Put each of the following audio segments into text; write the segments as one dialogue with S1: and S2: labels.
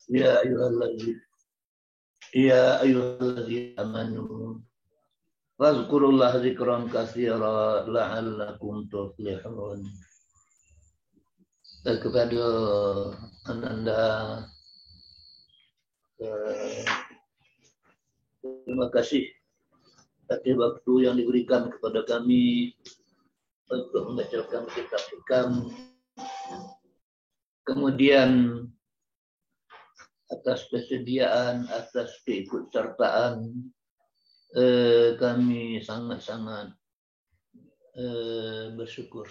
S1: Ya ayyuhalladzina amanu wazkurullaha dzikran katsira la'allakum tuflihun. Kepada Ananda, terima kasih atas waktu yang diberikan kepada kami untuk membacakan kitab hikam. Kemudian atas kesediaan, atas keikutsertaan, kami sangat-sangat bersyukur,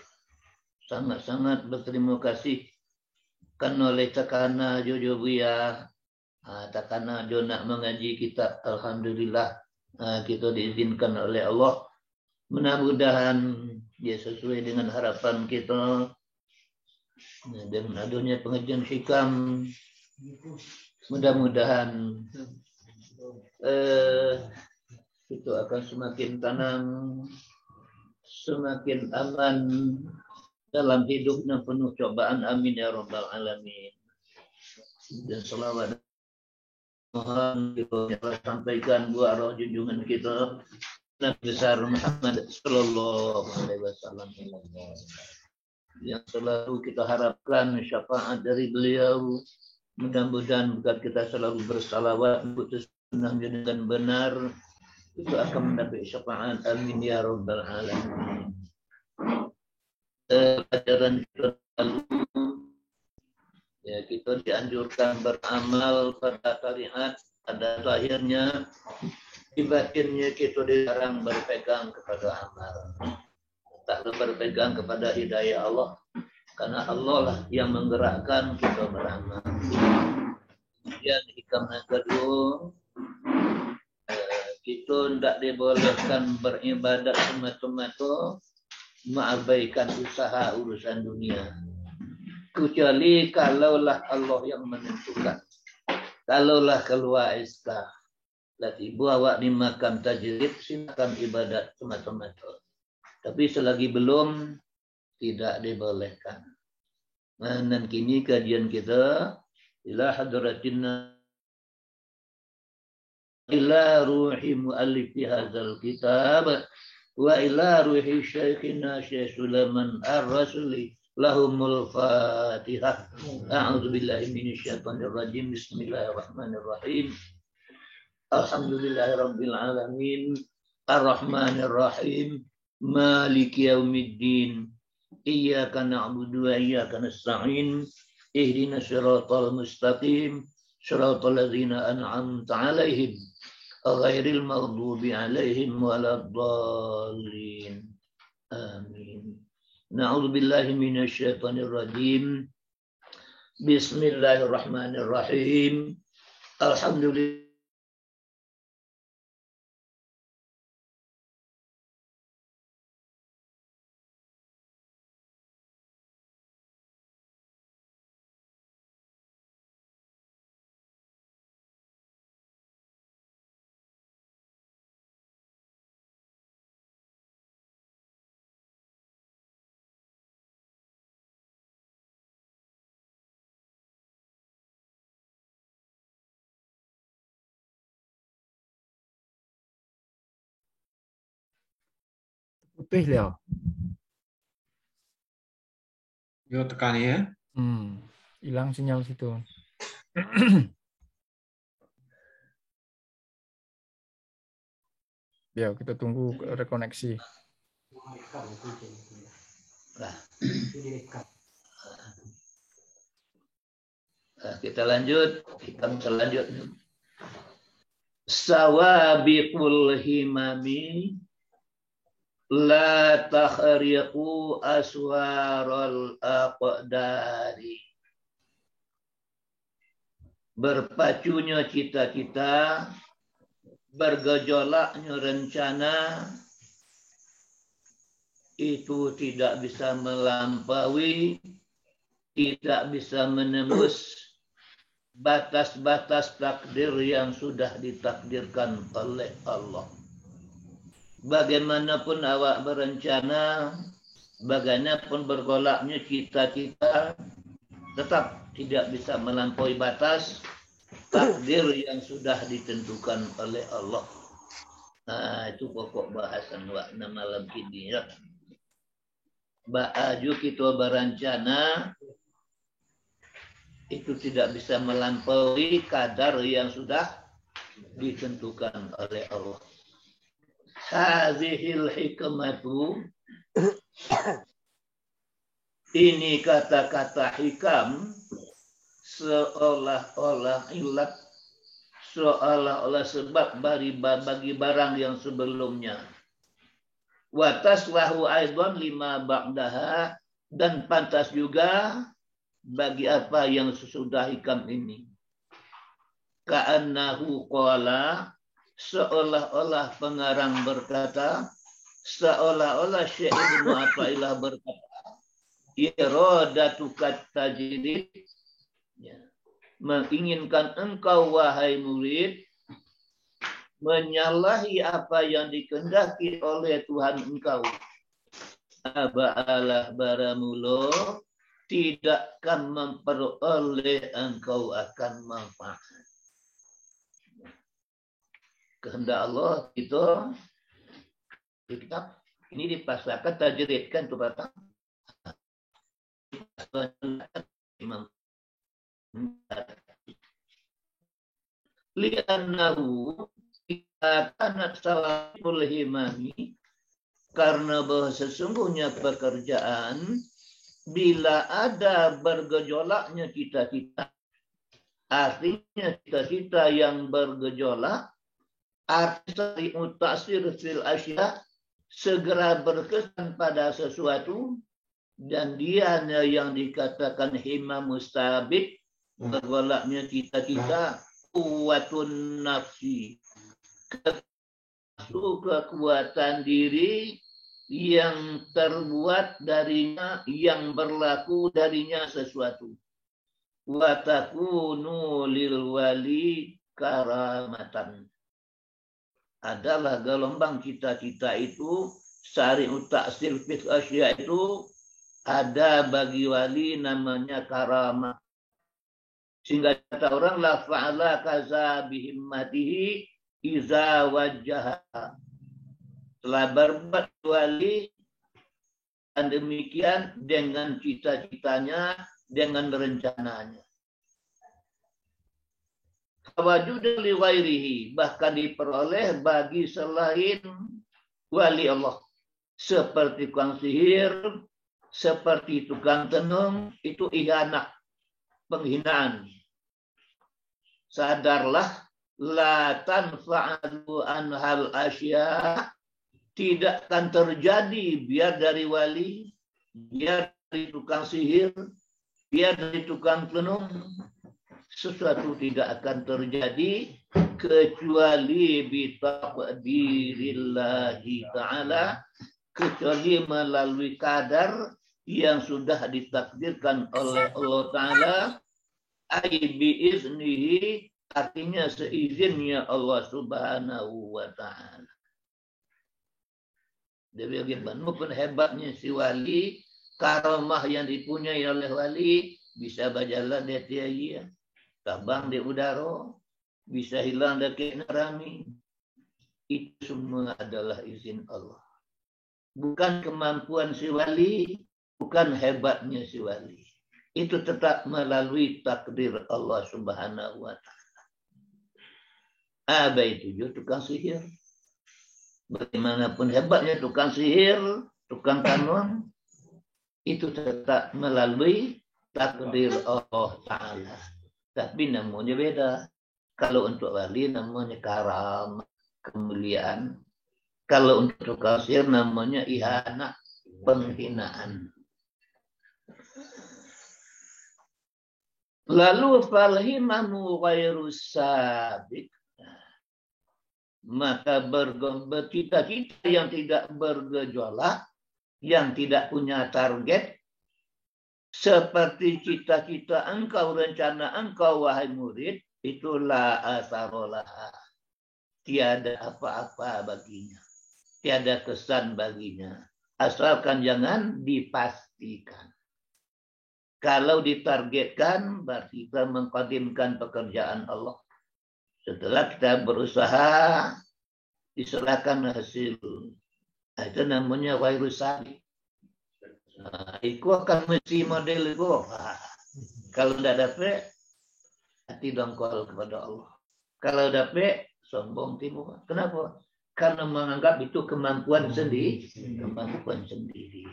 S1: sangat-sangat berterima kasih. Kan oleh takana Jojo Buya, takana Jo nak mengaji kitab, alhamdulillah kita diizinkan oleh Allah. Mudah-mudahan dia sesuai dengan harapan kita. Dan adanya pengajian hikam, mudah-mudahan itu akan semakin tenang, semakin aman dalam hidup yang penuh cobaan. Amin ya rabbal alamin. Dan selawat mohon kita sampaikan buat roh junjungan kita Nabi besar Muhammad sallallahu alaihi wasallam, yang selalu kita harapkan syafaat dari beliau. Mudah-mudahan bukan kita selalu bersalawat putus senang dengan benar, itu akan mendapat syafaat. Amin ya rabbal alamin. Pelajaran kita lalu, ya, kita dianjurkan beramal pada syariat, pada lahirnya. Di batinnya kita dilarang berpegang kepada amal, tak berpegang kepada hidayah Allah, karena Allah lah yang menggerakkan kita beramal. Kemudian hikam yang kedua, kita tidak dibolehkan beribadat semata-mata mengabaikan usaha urusan dunia, kecuali kalaulah Allah yang menentukan. Kalaulah keluar SK, ibu awak ni makan tajrid, silakan ibadat semata-mata. Tapi selagi belum, tidak dibolehkan. Dan kini kajian kita ila hadratina ila ruhi muallifi hadzal kitab wa ila ruhi syekhina Syekh Sulaiman Ar-Rasuli lahumul Fatihah. A'udzu billahi minasyaitonir rajim. Bismillahirrahmanirrahim. Alhamdulillahirabbil alamin. Ar-Rahmanir Rahim. Maliki yaumiddin. Iyyaka na'budu wa iyyaka nasta'in. Ihdinas siratal mustaqim. Siratal ladzina an'amta 'alaihim ghairil maghdubi 'alaihim waladdallin. Amin. Na'udzu billahi minasyaitonir rajim. Bismillahirrahmanirrahim. Alhamdulillah.
S2: Putih Leo.
S3: Yo tekan ya.
S2: Hilang sinyal situ. Ya, kita tunggu rekoneksi.
S1: Kita lanjut. Hikam selanjutnya. Sawabiqul himami la takhriqu aswaral aqdari. Berpacunya cita-cita, bergejolaknya rencana, itu tidak bisa melampaui, tidak bisa menembus batas-batas takdir yang sudah ditakdirkan oleh Allah. Bagaimanapun awak berencana, bagaimanapun bergolaknya cita-cita, tetap tidak bisa melampaui batas takdir yang sudah ditentukan oleh Allah. Nah, itu pokok bahasan wakna malam ini ya. Ba'aju kita berencana itu tidak bisa melampaui kadar yang sudah ditentukan oleh Allah. Hadhil hikmatu, ini kata-kata hikam seolah-olah ilat, seolah-olah sebab bagi barang yang sebelumnya. Wa taslahu aidan lima ba'daha, dan pantas juga bagi apa yang sesudah hikam ini. Ka'annahu qala, seolah-olah pengarang berkata, seolah-olah Syekh Ibnu Athaillah berkata, iradatukat tajrid, ya, menginginkan engkau wahai murid menyalahi apa yang dikehendaki oleh Tuhan engkau. Aba'alah baramulo, tidak akan memperoleh engkau akan manfaat. Kehendak Allah itu kitab ini dipasarkan tajridkan kepada Imam li'annahu kanat salahul himami, karena bahwa sesungguhnya pekerjaan bila ada bergejolaknya cita-cita, artinya cita-cita yang bergejolak, artinya mutasir fil asya, segera berkesan pada sesuatu, dan dia yang dikatakan himam mustabid, bergolaknya cita-cita, kuwatun nafsi, kekuatan diri yang terbuat darinya, yang berlaku darinya sesuatu. Wa takunu lil wali karamatan, adalah gelombang cita-cita itu, syari'ut ta'sil fil asya itu ada bagi wali namanya karamah. Sehingga kata orang la fa'ala kaza bihimmatihi iza wajah, telah berbuat wali dan demikian dengan cita-citanya, dengan rencananya. Wajud li ghairihi, bahkan diperoleh bagi selain wali Allah, seperti tukang sihir, seperti tukang tenung, itu ihanah, penghinaan. Sadarlah, la tanfa'alu anhal asya, tidak akan terjadi biar dari wali, biar dari tukang sihir, biar dari tukang tenung, sesuatu tidak akan terjadi kecuali bitaqdirillahi ta'ala, kecuali melalui kadar yang sudah ditakdirkan oleh Allah Ta'ala, ay biiznihi, artinya seizinnya Allah Subhanahu wa Ta'ala. Jadi bagaimanapun hebatnya si wali, karamah yang dipunyai oleh wali, bisa berjalan di tiaya, terbang di udara, bisa hilang dari nerami. Itu semua adalah izin Allah. Bukan kemampuan si wali, bukan hebatnya si wali. Itu tetap melalui takdir Allah Subhanahu wa Ta'ala. Apa itu juga tukang sihir. Bagaimanapun hebatnya tukang sihir, tukang kanun, itu tetap melalui takdir Allah Ta'ala. Tapi namanya beda. Kalau untuk wali namanya karamah, kemuliaan. Kalau untuk tukang sihir namanya ihanah, penghinaan. Lalu falhimamu ghairus sabik, maka bercita-cita yang tidak bergejolak, yang tidak punya target, seperti cita-cita engkau, rencana engkau wahai murid, itulah asarolaha, tiada apa-apa baginya, tiada kesan baginya, asalkan jangan dipastikan. Kalau ditargetkan, berarti kita mengqadimkan pekerjaan Allah. Setelah kita berusaha, diserahkan hasil. Itu namanya wairus salih. Itu akan mesti model itu. Kalau tidak dapat, hati dongkol kepada Allah. Kalau dapat, sombong timbul. Kenapa? Karena menganggap itu kemampuan sendiri. Kemampuan sendiri.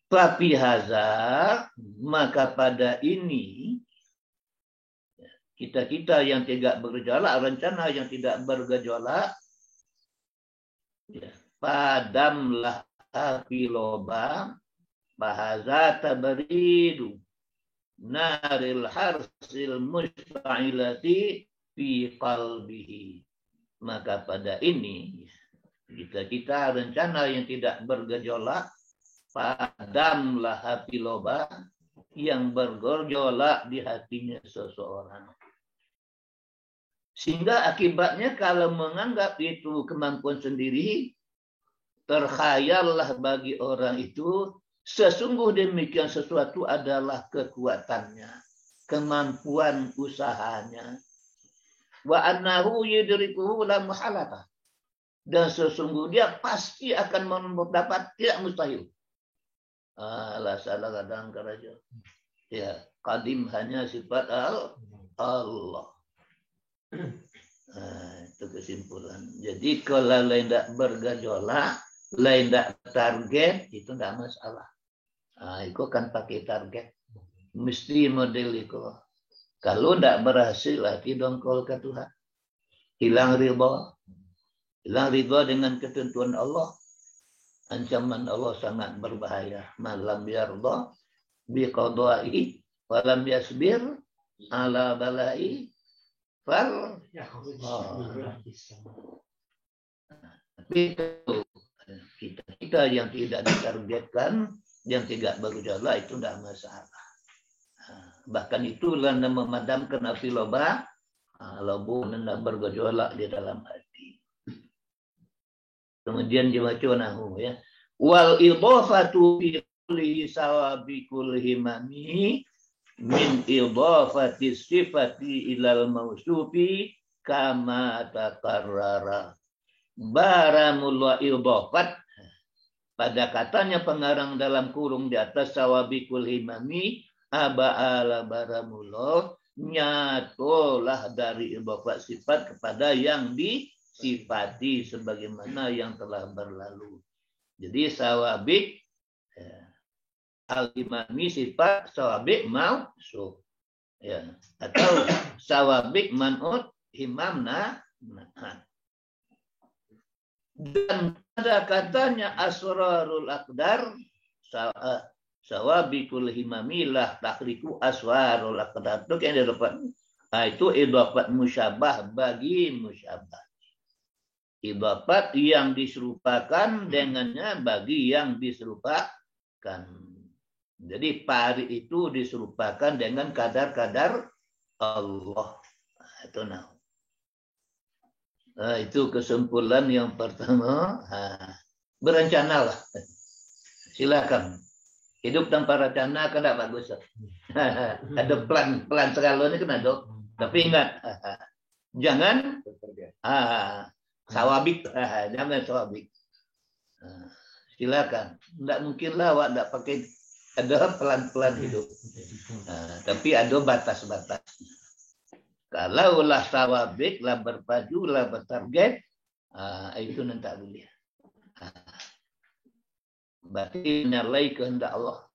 S1: Tapi hazar, maka pada ini, kita yang tidak bergejolak, rencana yang tidak bergejolak, padamlah api lobang, bahaza tabaridu, naril harsil musta'ilati fi qalbihi. Maka pada ini, kita rencana yang tidak bergejolak, padamlah api loba yang bergejolak di hatinya seseorang. Sehingga akibatnya kalau menganggap itu kemampuan sendiri, terkhayallah bagi orang itu sesungguh demikian sesuatu adalah kekuatannya, kemampuan usahanya. Wa annahu yudrikuhu la muhalata. Dan sesungguhnya pasti akan mendapat, tidak mustahil. Lah salah kadang karaja. Ya, qadim hanya sifat Allah. Itu kesimpulan. Jadi kalau lain tidak bergejolak, lain tidak target, itu tidak masalah. Itu kan pakai target. Mesti model itu. Kalau tidak berhasil, hati dongkol ke Tuhan. Hilang ridha. Hilang ridha dengan ketentuan Allah. Ancaman Allah sangat berbahaya. Malam yarda biqadai walam yasbir ala balai fal. Kita yang tidak ditargetkan, yang tidak bergejolak itu tidak masalah. Bahkan itulah yang memadamkan api loba, lobu tidak bergejolak di dalam hati. Kemudian dibaca nahu ya. Wal idhafatu fi kulli sawabikul himami min idhafati sifati ilal mausufi kama taqarrara. Baramul wa idhafat. Pada katanya pengarang dalam kurung di atas sawabikul himami aba'ala baramullah, nyatolah dari idhafat sifat kepada yang disifati sebagaimana yang telah berlalu. Jadi sawabik al-imami sifat sawabik mausuf. Ya, atau sawabik man'ut himamna. Dan pada katanya asrarul aqdar sawabikul himami lah takriku aswarul aqdar. Itu yang dapat. Itu idhafat musyabah bagi musyabah. Idhafat yang diserupakan dengannya bagi yang diserupakan. Jadi pari itu diserupakan dengan kadar-kadar Allah. Itu itu kesimpulan yang pertama. Berencanalah. Silakan. Hidup tanpa rencana kan tidak bagus. Ada plan sekali ini kan ada. Tapi ingat, jangan sawabik, jangan sawabik. Silakan. Tidak mungkinlah awak tidak pakai, ada pelan-pelan hidup. Tapi ada batas-batas. Kalau lah sawabik, lah berpaju, lah bertarget, itu nanti tak boleh. Berarti menyalahi kehendak Allah.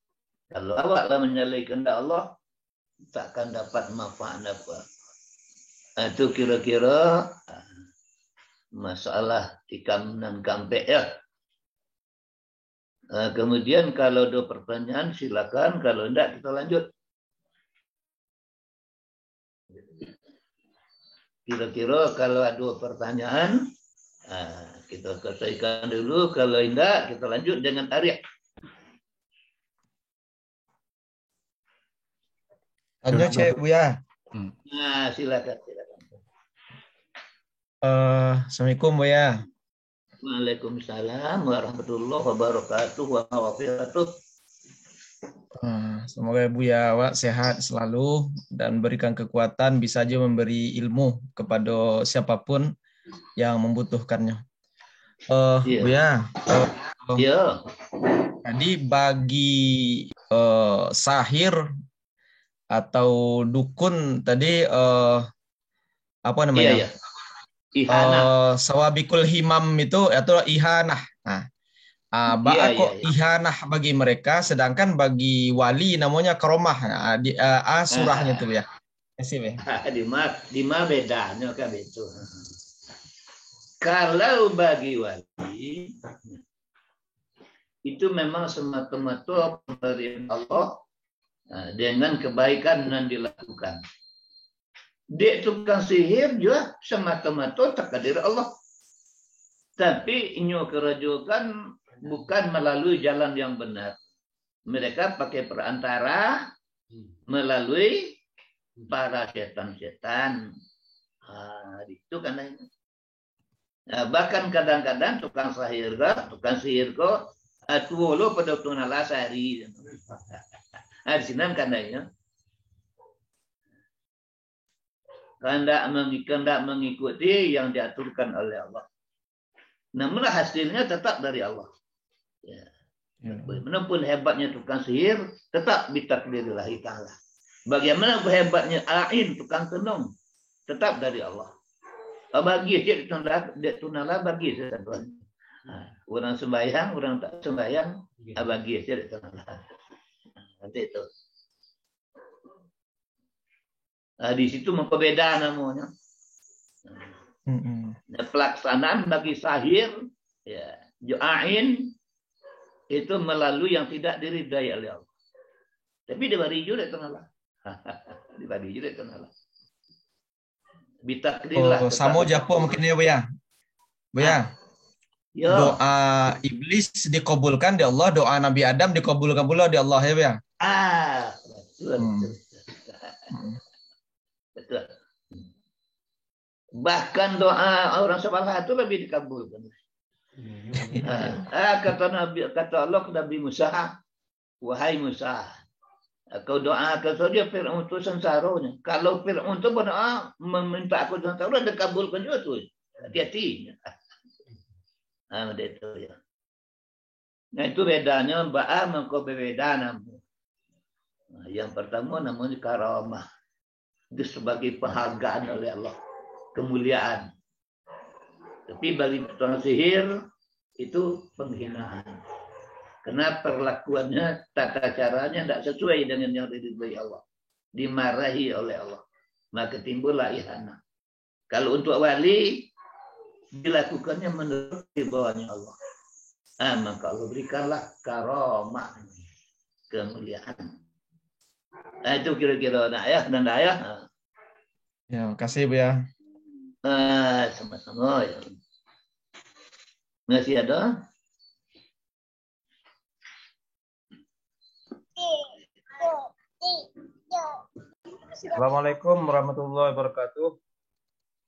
S1: Kalau awak lah menyalahi kehendak Allah, takkan dapat manfaat apa. Itu kira-kira masalah tikam dan kampek ya. Kemudian kalau ada pertanyaan silakan, kalau tidak kita lanjut. Kira-kira kalau ada pertanyaan kita selesaikan dulu, kalau tidak kita lanjut dengan Arya.
S4: Tanya Cik Buya.
S1: Silakan.
S4: Assalamualaikum Buya.
S1: Waalaikumsalam warahmatullahi wabarakatuh wa wabarakatuh.
S4: Semoga Buya Wak sehat selalu dan berikan kekuatan bisa aja memberi ilmu kepada siapapun yang membutuhkannya.
S1: Iya.
S4: Buya,
S1: Iya.
S4: tadi bagi sahir atau dukun tadi apa namanya?
S1: Iya. Ihanah.
S4: Sawabikul himam itu atau ihanah. Nah,
S1: Iya,
S4: kok
S1: iya.
S4: ihanah bagi mereka, sedangkan bagi wali namanya karomah. Nah, surahnya tuh ya. Kasih ya.
S1: Di mana bedanya kan itu. Kalau bagi wali itu memang semata-mata pemberian Allah dengan kebaikan yang dilakukan. Dia tukang sihir juga semata-mata takdir Allah. Tapi inyo kerajukan bukan melalui jalan yang benar. Mereka pakai perantara melalui para setan-setan. Itu kan. Bahkan kadang-kadang tukang sihir kok tuolo pada tunala sehari. Di sini kan ya. Kehendak mengikuti yang diaturkan oleh Allah. Namun hasilnya tetap dari Allah. Ya. Walaupun hebatnya tukang sihir, tetap bitakdirillahi ta'ala. Bagaimana hebatnya ain tukang tenung, tetap dari Allah. Bagi dia tunala bagi saya. Orang sembahyang, orang tak sembahyang, bagi dia tunala. Nanti itu. Di situ membeda namanya. Pelaksanaan bagi sahir, ya, ju'ain itu melalui yang tidak diridai oleh Allah. Tapi diberi juga tenala. Diberi juga tenala. Bitakdirlah.
S4: Samo japo mungkin ya Buya. Buya. Doa iblis dikabulkan di Allah, doa Nabi Adam dikabulkan pula di Allah ya Buya.
S1: Betul. Betul. Bahkan doa orang saleh itu lebih dikabulkan. Kata Allah ke Nabi Musa, wahai Musa, kau doakan saja Fir'aun itu sensaranya. Kalau Fir'aun itu berdoa meminta aku sensara, dikabulkan juga tuh. Hati-hati. Itu ya. Nah itu bedanya, mengkau berbeda namanya. Yang pertama namanya karamah. Itu sebagai penghargaan oleh Allah, kemuliaan. Tapi bagi tukang sihir itu penghinaan. Karena perlakuannya, tata caranya tidak sesuai dengan yang diridhai Allah. Dimarahi oleh Allah. Maka timbullah ihanah. Kalau untuk wali, dilakukannya menurut bawahnya Allah. Maka Allah berikanlah karamah, kemuliaan. Itu kira-kira ayah dan ayah.
S4: Ya, makasih Buya.
S1: Sama-sama ya. Masih ada?
S5: Assalamualaikum warahmatullahi wabarakatuh.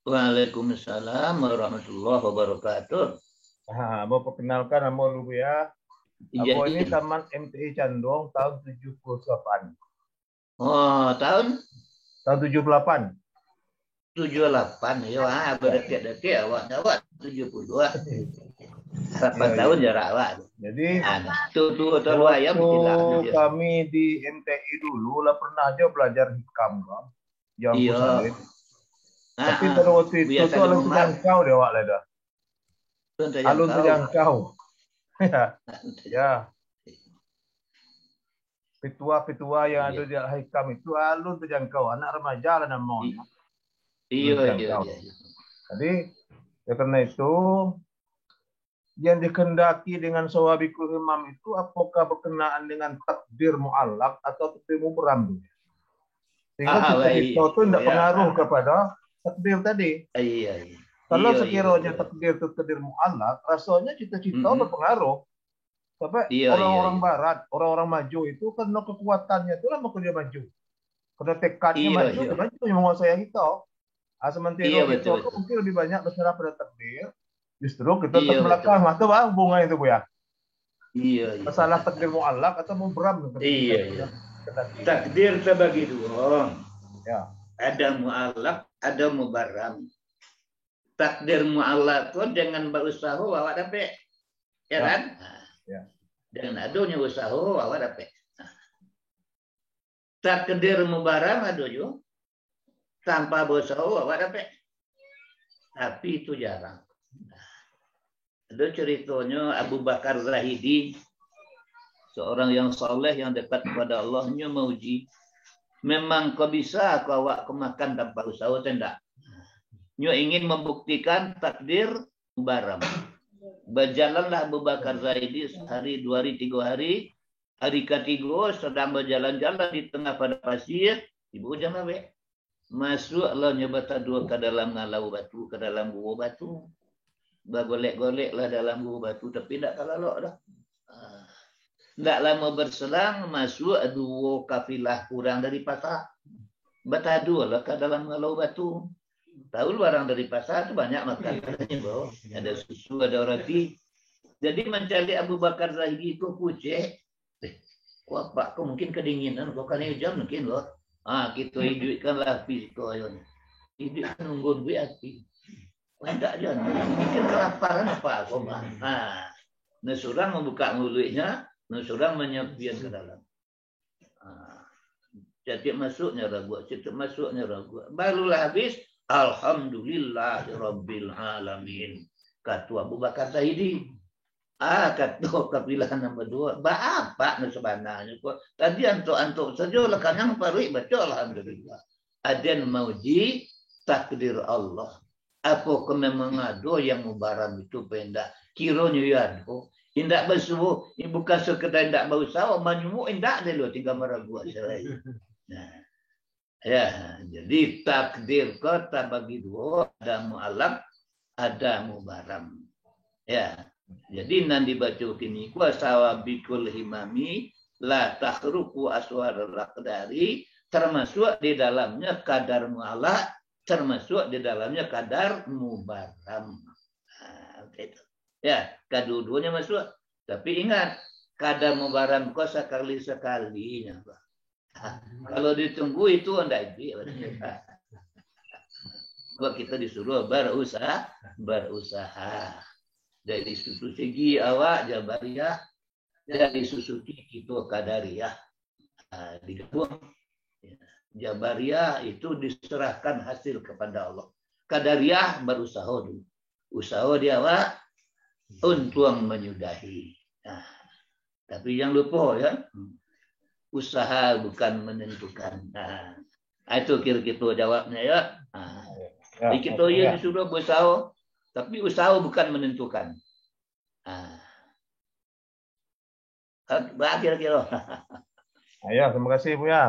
S1: Waalaikumsalam warahmatullahi wabarakatuh.
S5: Mau perkenalkan nama lu Buya. Aku ini taman MTI Candong tahun 78.
S1: Oh, tahun
S5: 78.
S1: 78 ya, berdekat-dekat awak 72. 8 tahun jarak awak.
S5: Jadi
S1: waktu
S5: kami di MTI dulu lah pernah aja belajar hikam kan.
S1: Iya.
S5: Tapi pada waktu itu tuh alun terjangkau deh awak lah dah. Alun terjangkau. Ya. Petua-petua yang ada di hikam itu alun terjangkau, anak remaja lah namanya.
S1: Iya.
S5: Jadi ya karena itu yang dikehendaki dengan sawabikul himam itu apakah berkenaan dengan takdir mu'allaq atau takdir mubram. Sehingga kita itu tidak pengaruh kepada takdir tadi.
S1: Iya.
S5: Kalau sekiranya takdir itu takdir mu'allaq, rasanya cita-cita berpengaruh. Tapi orang-orang barat, orang-orang maju itu karena kekuatannya itu lama dia maju. Karena tekadnya maju yang menguasai kita. Sementara kita itu mungkin lebih banyak berserah pada takdir. Justru kita terbelakang. Atau apa hubungan itu Buya?
S1: Iya, iya.
S5: Masalah takdir mu'allaq atau mubram.
S1: Iya. Takdir terbagi dua.
S5: Ya.
S1: Ada mu'allaq, ada mubarram. Takdir mu'allaq itu dengan berusaha awak dapat. Ya kan?
S5: Ya.
S1: Dengan adunya usaha awak dapat. Takdir mubarram adunya tanpa berusaha awak dapat. Tapi itu jarang. Ada ceritanya Abu Bakar Zahidi, seorang yang soleh yang dekat kepada Allahnya mauji. Memang kau bisa kau awak kemakan tanpa usaha tidak? Nyo ingin membuktikan takdir mubarram. Berjalanlah Abu Bakar Zahidi sehari, 2 hari, 3 hari. Hari ketiga sedang berjalan-jalan di tengah pada pasir. Ibu jangan be. Masuklah nyebata dua ke dalam ngalau batu, ke dalam gua batu. Bergolek-goleklah dalam gua batu, tapi tidak kalalok dah. Tidak lama berselang, masuk 2 kafilah kurang dari pasar. Bertadu lah ke dalam ngalau batu. Tahu barang dari pasar itu banyak makan. Ada susu, ada roti. Jadi mencari Abu Bakar Zahidi itu kucing. Kau apa? Kau mungkin kedinginan. Kau kan jam mungkin loh. Kita hidupkanlah api. Hidupkan nunggu duit api. Tidak jangan. Mungkin kelaparan apa aku mah. Nesurang membuka mulutnya, nesurang menyepian ke dalam. Setiap masuknya ragu, setiap masuknya ragu. Barulah habis. Alhamdulillahirabbil alamin. Kata Abu Bakar Zahidi. Kata kafilah nombor 2. Apa sebenarnya? Tadi antuk saja lekang parui baca alhamdulillah. Aden mauji takdir Allah. Apa memang ada yang mubaram itu pendak? Kiranya ya ada. Indak bersubuh, ini bukan sekedar indak berusaha, menyumuk indak dia lo tinggal meragu selai. Nah, ya, jadi takdir kota bagi dua, ada mu'allaq, ada mubaram. Ya, jadi nanti baca kini kuasa bikul himami la takhruqu aswar al-aqdari, termasuk di dalamnya kadar mu'allaq, termasuk di dalamnya kadar mubaram. Itu. Ya, kedua-duanya masuk. Tapi ingat, kadar mubaram kau sekali-sekalinya. Kalau ditunggu itu tidak jadi. Kalau kita disuruh berusaha. Dari susu segi awak jabariyah, dari susuki kita kadariyah. Digabung. Jabariyah itu diserahkan hasil kepada Allah. Kadariyah berusaha dulu. Usaha dia awak untuk menyudahi. Tapi jangan lupa ya, usaha bukan menentukan. Itu kira-kira jawabnya ya. Kita ya disuruh berusaha, tapi usaha bukan menentukan. Kira-kira.
S5: Ya, terima kasih Bu ya.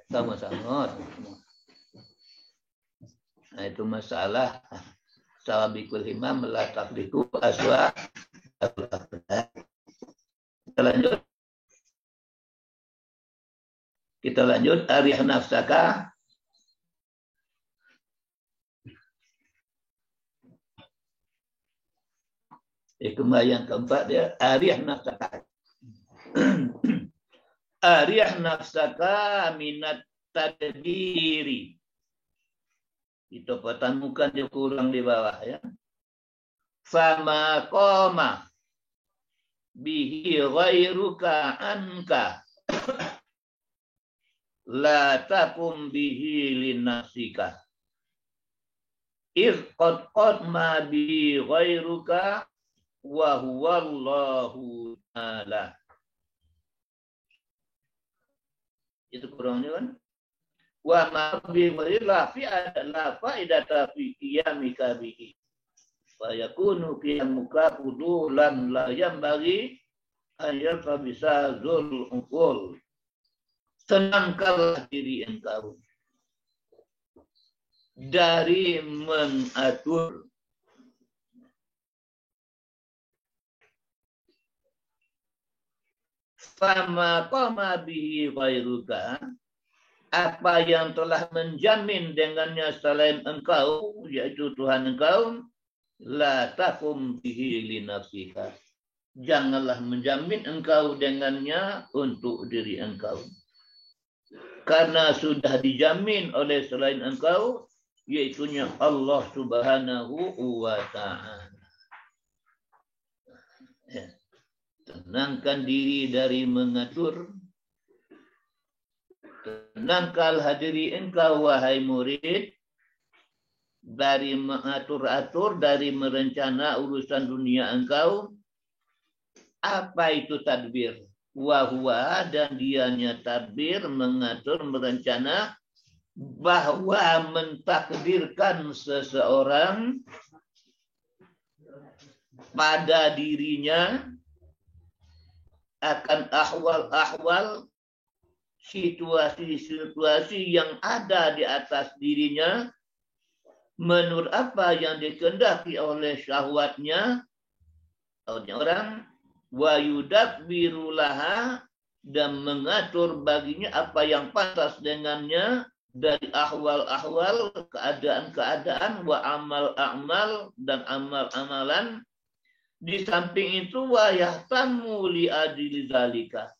S1: Sama-sama. Nah, itu masalah sawabikul himam la taqdiku aswa. Kita lanjut arih nafsaka. Kembali yang keempat dia arih nafsaka. Arih nafsaka minat tadbiri. Kita pertemukan dia kurang di bawah ya. Fama qama bihi ghairuka anka la takum bihi linafsika. Iz qad ma bihi ghairuka wa huwa Allahu ta'ala. Itu kurangnya kan? Wa ma bi la fi la faidata fi qiyamika bihi. Fa yakunu qiyamuka qudulan la yambaghi an yarfa bisa zul uqul. Tenangkanlah diri engkau dari mengatur fama qama bihi ghairuka, apa yang telah menjamin dengannya selain engkau, yaitu Tuhan engkau, la takum bihi li nafsika. janganlah menjamin engkau dengannya untuk diri engkau. Karena sudah dijamin oleh selain engkau, yaitunya Allah Subhanahu wa Ta'ala. Tenangkan diri dari mengatur. Tenangkanlah diri engkau, wahai murid, dari mengatur-atur, dari merencana urusan dunia engkau. Apa itu tadbir? Wahwa, dan dianya tadbir, mengatur, merencana, bahwa mentakdirkan seseorang pada dirinya akan ahwal-ahwal, situasi-situasi yang ada di atas dirinya, menurut apa yang dikehendaki oleh syahwatnya, orang, wa yudabbiru laha, dan mengatur baginya apa yang pantas dengannya dari ahwal-ahwal, keadaan-keadaan, wa amal-amal, dan amal-amalan. Di samping itu, wa yahtamu li adili zalika,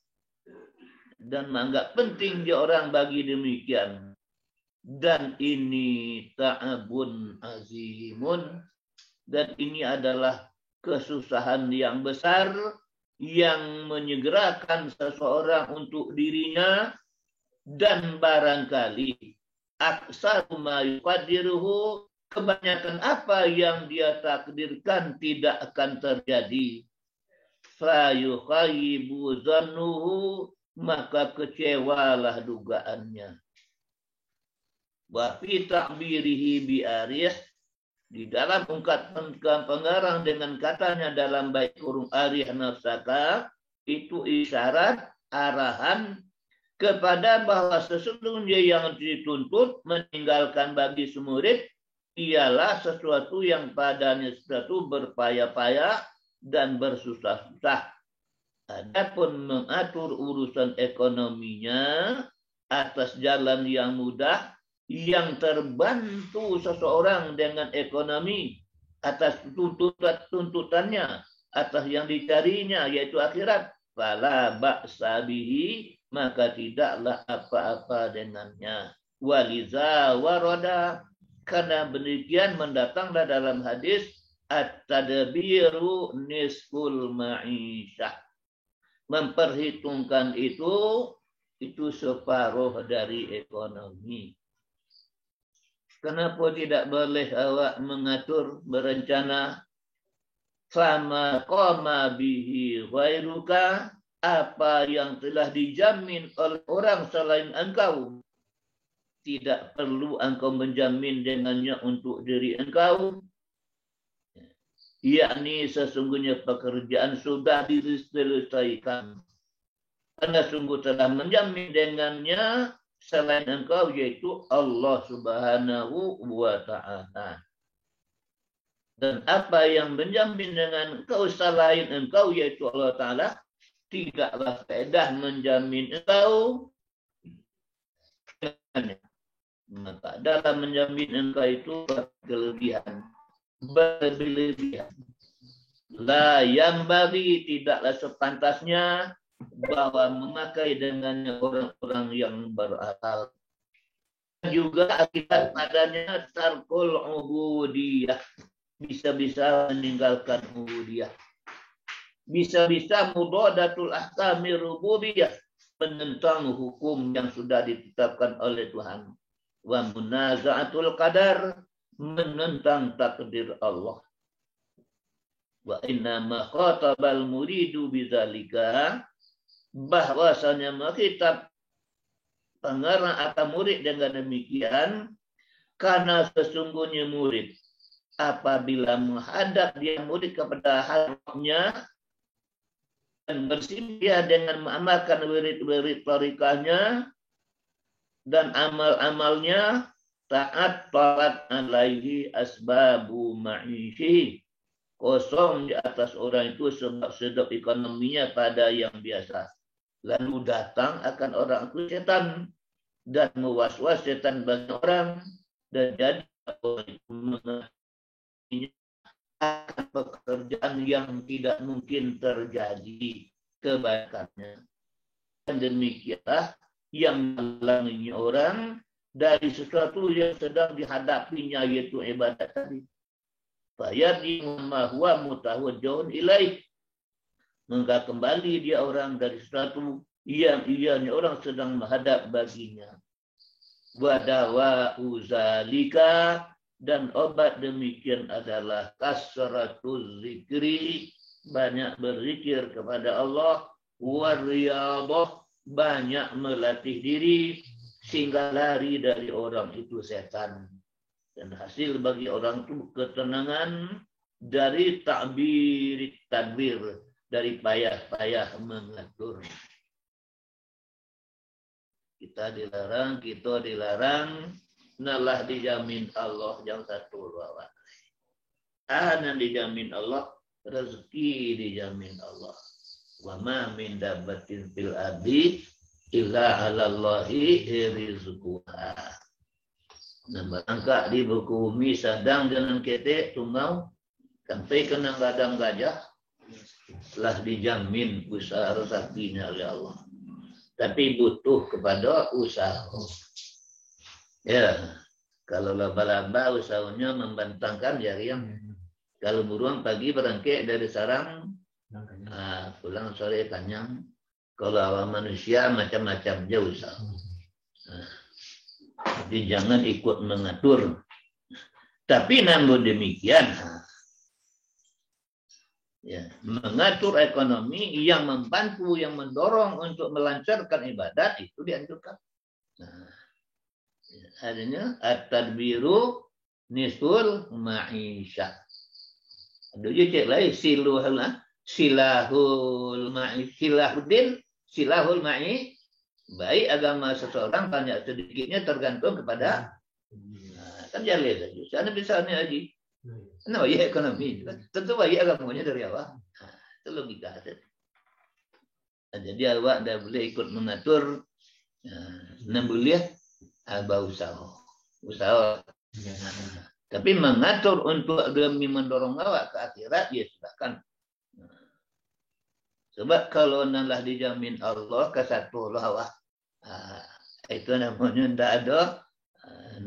S1: dan menganggap penting dia orang bagi demikian. Dan ini ta'abun azimun, dan ini adalah kesusahan yang besar yang menyegerakan seseorang untuk dirinya, dan barangkali aksaru ma yuqaddiruhu, kebanyakan apa yang dia takdirkan tidak akan terjadi. Fa yukhayyibu dhannuhu, maka kecewalah dugaannya. Wa fi ta'birihi bi arih, di dalam ungkapan pengarang dengan katanya dalam bait kurung arih nafsaka, itu isyarat, arahan kepada bahwa sesungguhnya yang dituntut meninggalkan bagi semurid ialah sesuatu yang padanya sesuatu berpayah-payah dan bersusah-susah. Adapun mengatur urusan ekonominya atas jalan yang mudah, yang terbantu seseorang dengan ekonomi atas tuntutannya, atas yang dicarinya yaitu akhirat, fala ba'sa bihi, maka tidaklah apa-apa dengannya. Waliza waroda, karena demikian mendatanglah dalam hadis at-tadbiru nisful ma'isyah, memperhitungkan itu separuh dari ekonomi. Kenapa tidak boleh awak mengatur, berencana? Fama qama bihi ghairuka, apa yang telah dijamin oleh orang selain engkau, tidak perlu engkau menjamin dengannya untuk diri engkau. Yakni sesungguhnya pekerjaan sudah diselesaikan. Karena sungguh telah menjamin dengannya selain engkau, yaitu Allah Subhanahu wa Ta'ala. Dan apa yang menjamin dengan engkau selain engkau, yaitu Allah Ta'ala, tidaklah faedah menjamin engkau. Maka dalam menjamin engkau itu berlebihan. La yang bagi, tidaklah sepantasnya bahwa memakai dengannya orang-orang yang berakal. Juga akibat padanya tarkul ubudiyah, bisa-bisa meninggalkan ubudiyah. Bisa-bisa mudadatul ahkami rububiyah, menentang hukum yang sudah ditetapkan oleh Tuhan. Wa munaza'atul qadar, menentang takdir Allah. Wa inna ma khatabal muridu bidzalika, bahwasanya menghitap pengarang atau murid dengan demikian, karena sesungguhnya murid apabila menghadap dia murid kepada hadapnya dan bersedia dengan mengamalkan wirid-wirid tarikahnya dan amal-amalnya, taat taat alaihi asbabu ma'isyihi, kosong di atas orang itu sebab ekonominya pada yang biasa. Lalu datang akan orang itu setan dan mewas-was setan bagi orang, dan jadi orang itu mengertinya pekerjaan yang tidak mungkin terjadi kebaikannya. Dan demikianlah yang menghalangi orang dari sesuatu yang sedang dihadapinya, yaitu ibadat tadi. Fayarji ma huwa mutawajjihun ilaih. Maka kembali dia orang dari sesuatu yang ianya orang sedang menghadap baginya. Wadawa uzalika, dan obat demikian adalah kasratul zikri, banyak berzikir kepada Allah, wariyadhah, banyak melatih diri sehingga lari dari orang itu setan. Dan hasil bagi orang itu ketenangan dari tadbir, dari payah-payah mengatur. Kita dilarang, nalah dijamin Allah yang satu lawan. Anan dijamin Allah, rezeki dijamin Allah. Wa ma min dabbatin fil ardi illa 'alallahi rizquha. Nah, barangkali di buku bumi sadang dengan ketek tungau sampai kena gadang gajah telah dijamin usaha rezekinya oleh Allah. Tapi butuh kepada usaha. Ya, kalau laba-laba usahanya membentangkan jaring. Kalau burung pagi berangkat dari sarang, pulang sore kanyang. Kalau awal manusia macam-macam jauh usaha. Jadi jangan ikut mengatur. Tapi namun demikian, ya, mengatur ekonomi yang membantu, yang mendorong untuk melancarkan ibadat itu dianjurkan. Nah, adanya at-tadbiru nisful ma'isyah. Ada je cek lain silahul ma'i. Baik agama seseorang banyak sedikitnya tergantung kepada kan jalur saja. Sana misalnya haji. Kenapa ya ekonomi? Tentu baik agamanya dari awal. Itu logika. Jadi awak dah boleh ikut mengatur. Nah, boleh usaha. Tapi mengatur untuk demi mendorong awak ke akhirat, ya silakan. Sebab kalau nalah dijamin Allah ke satu awak, itu namanya tidak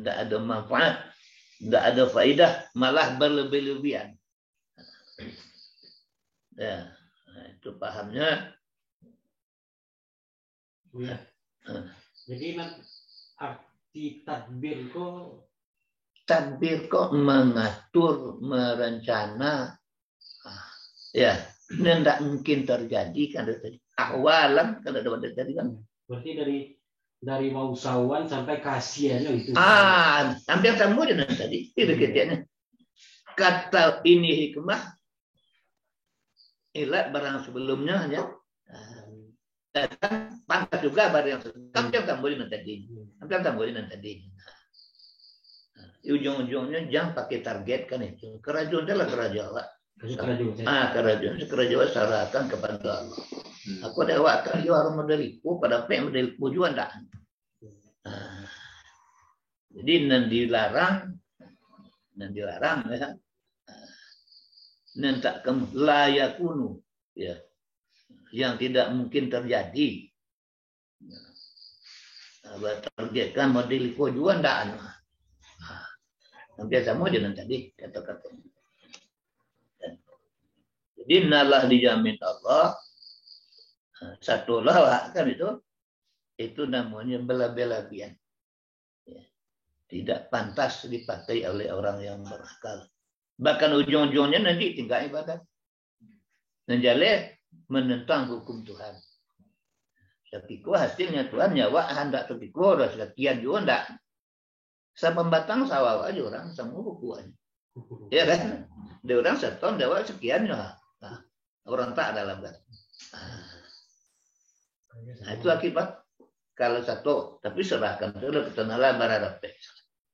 S1: ada manfaat, tidak ada faedah, malah berlebih-lebihan. Ya, itu pahamnya.
S3: Ya. Jadi arti tadbir kok
S1: mengatur, merencana. Ya, ini tidak mungkin terjadi kan tadi. Awalan kan ada pada tadi kan.
S3: Berarti dari bangsawan sampai kasihannya itu.
S1: Hampir sama dengan tadi. Itu ketiaknya. Kata ini hikmah. Ilat barang sebelumnya hanya. Dan pantas juga barang yang sebelumnya. Hampir sama dengan tadi. Ujung-ujungnya jangan pakai target kan itu. Kerajaan adalah kerajaan. Kerajaan serahkan kepada Allah. Aku ada waktu jual modeliku pada modeliku juga enggak. Jadi dilarang ya. Tak layakunu ya. Yang tidak mungkin terjadi. Targetkan modeliku juga enggak. Hampir sama dengan tadi kata-kata. Jadi nalah dijamin Allah satu lawak kan itu namanya bela-belabian. Ya. Tidak pantas dipakai oleh orang yang berakal. Bahkan ujung-ujungnya nanti tinggal ibadat. Menjalih menentang hukum Tuhan. Sepiku hasilnya Tuhan nyawa hendak sepiku sekian juga enggak. Sepembatang sawah aja orang sama bukuan. Ya kan? Dia orang seton dawa sekian ya. Orang tak dalam kan. Itu akibat kalau satu tapi serahkan dulu ketenalan barang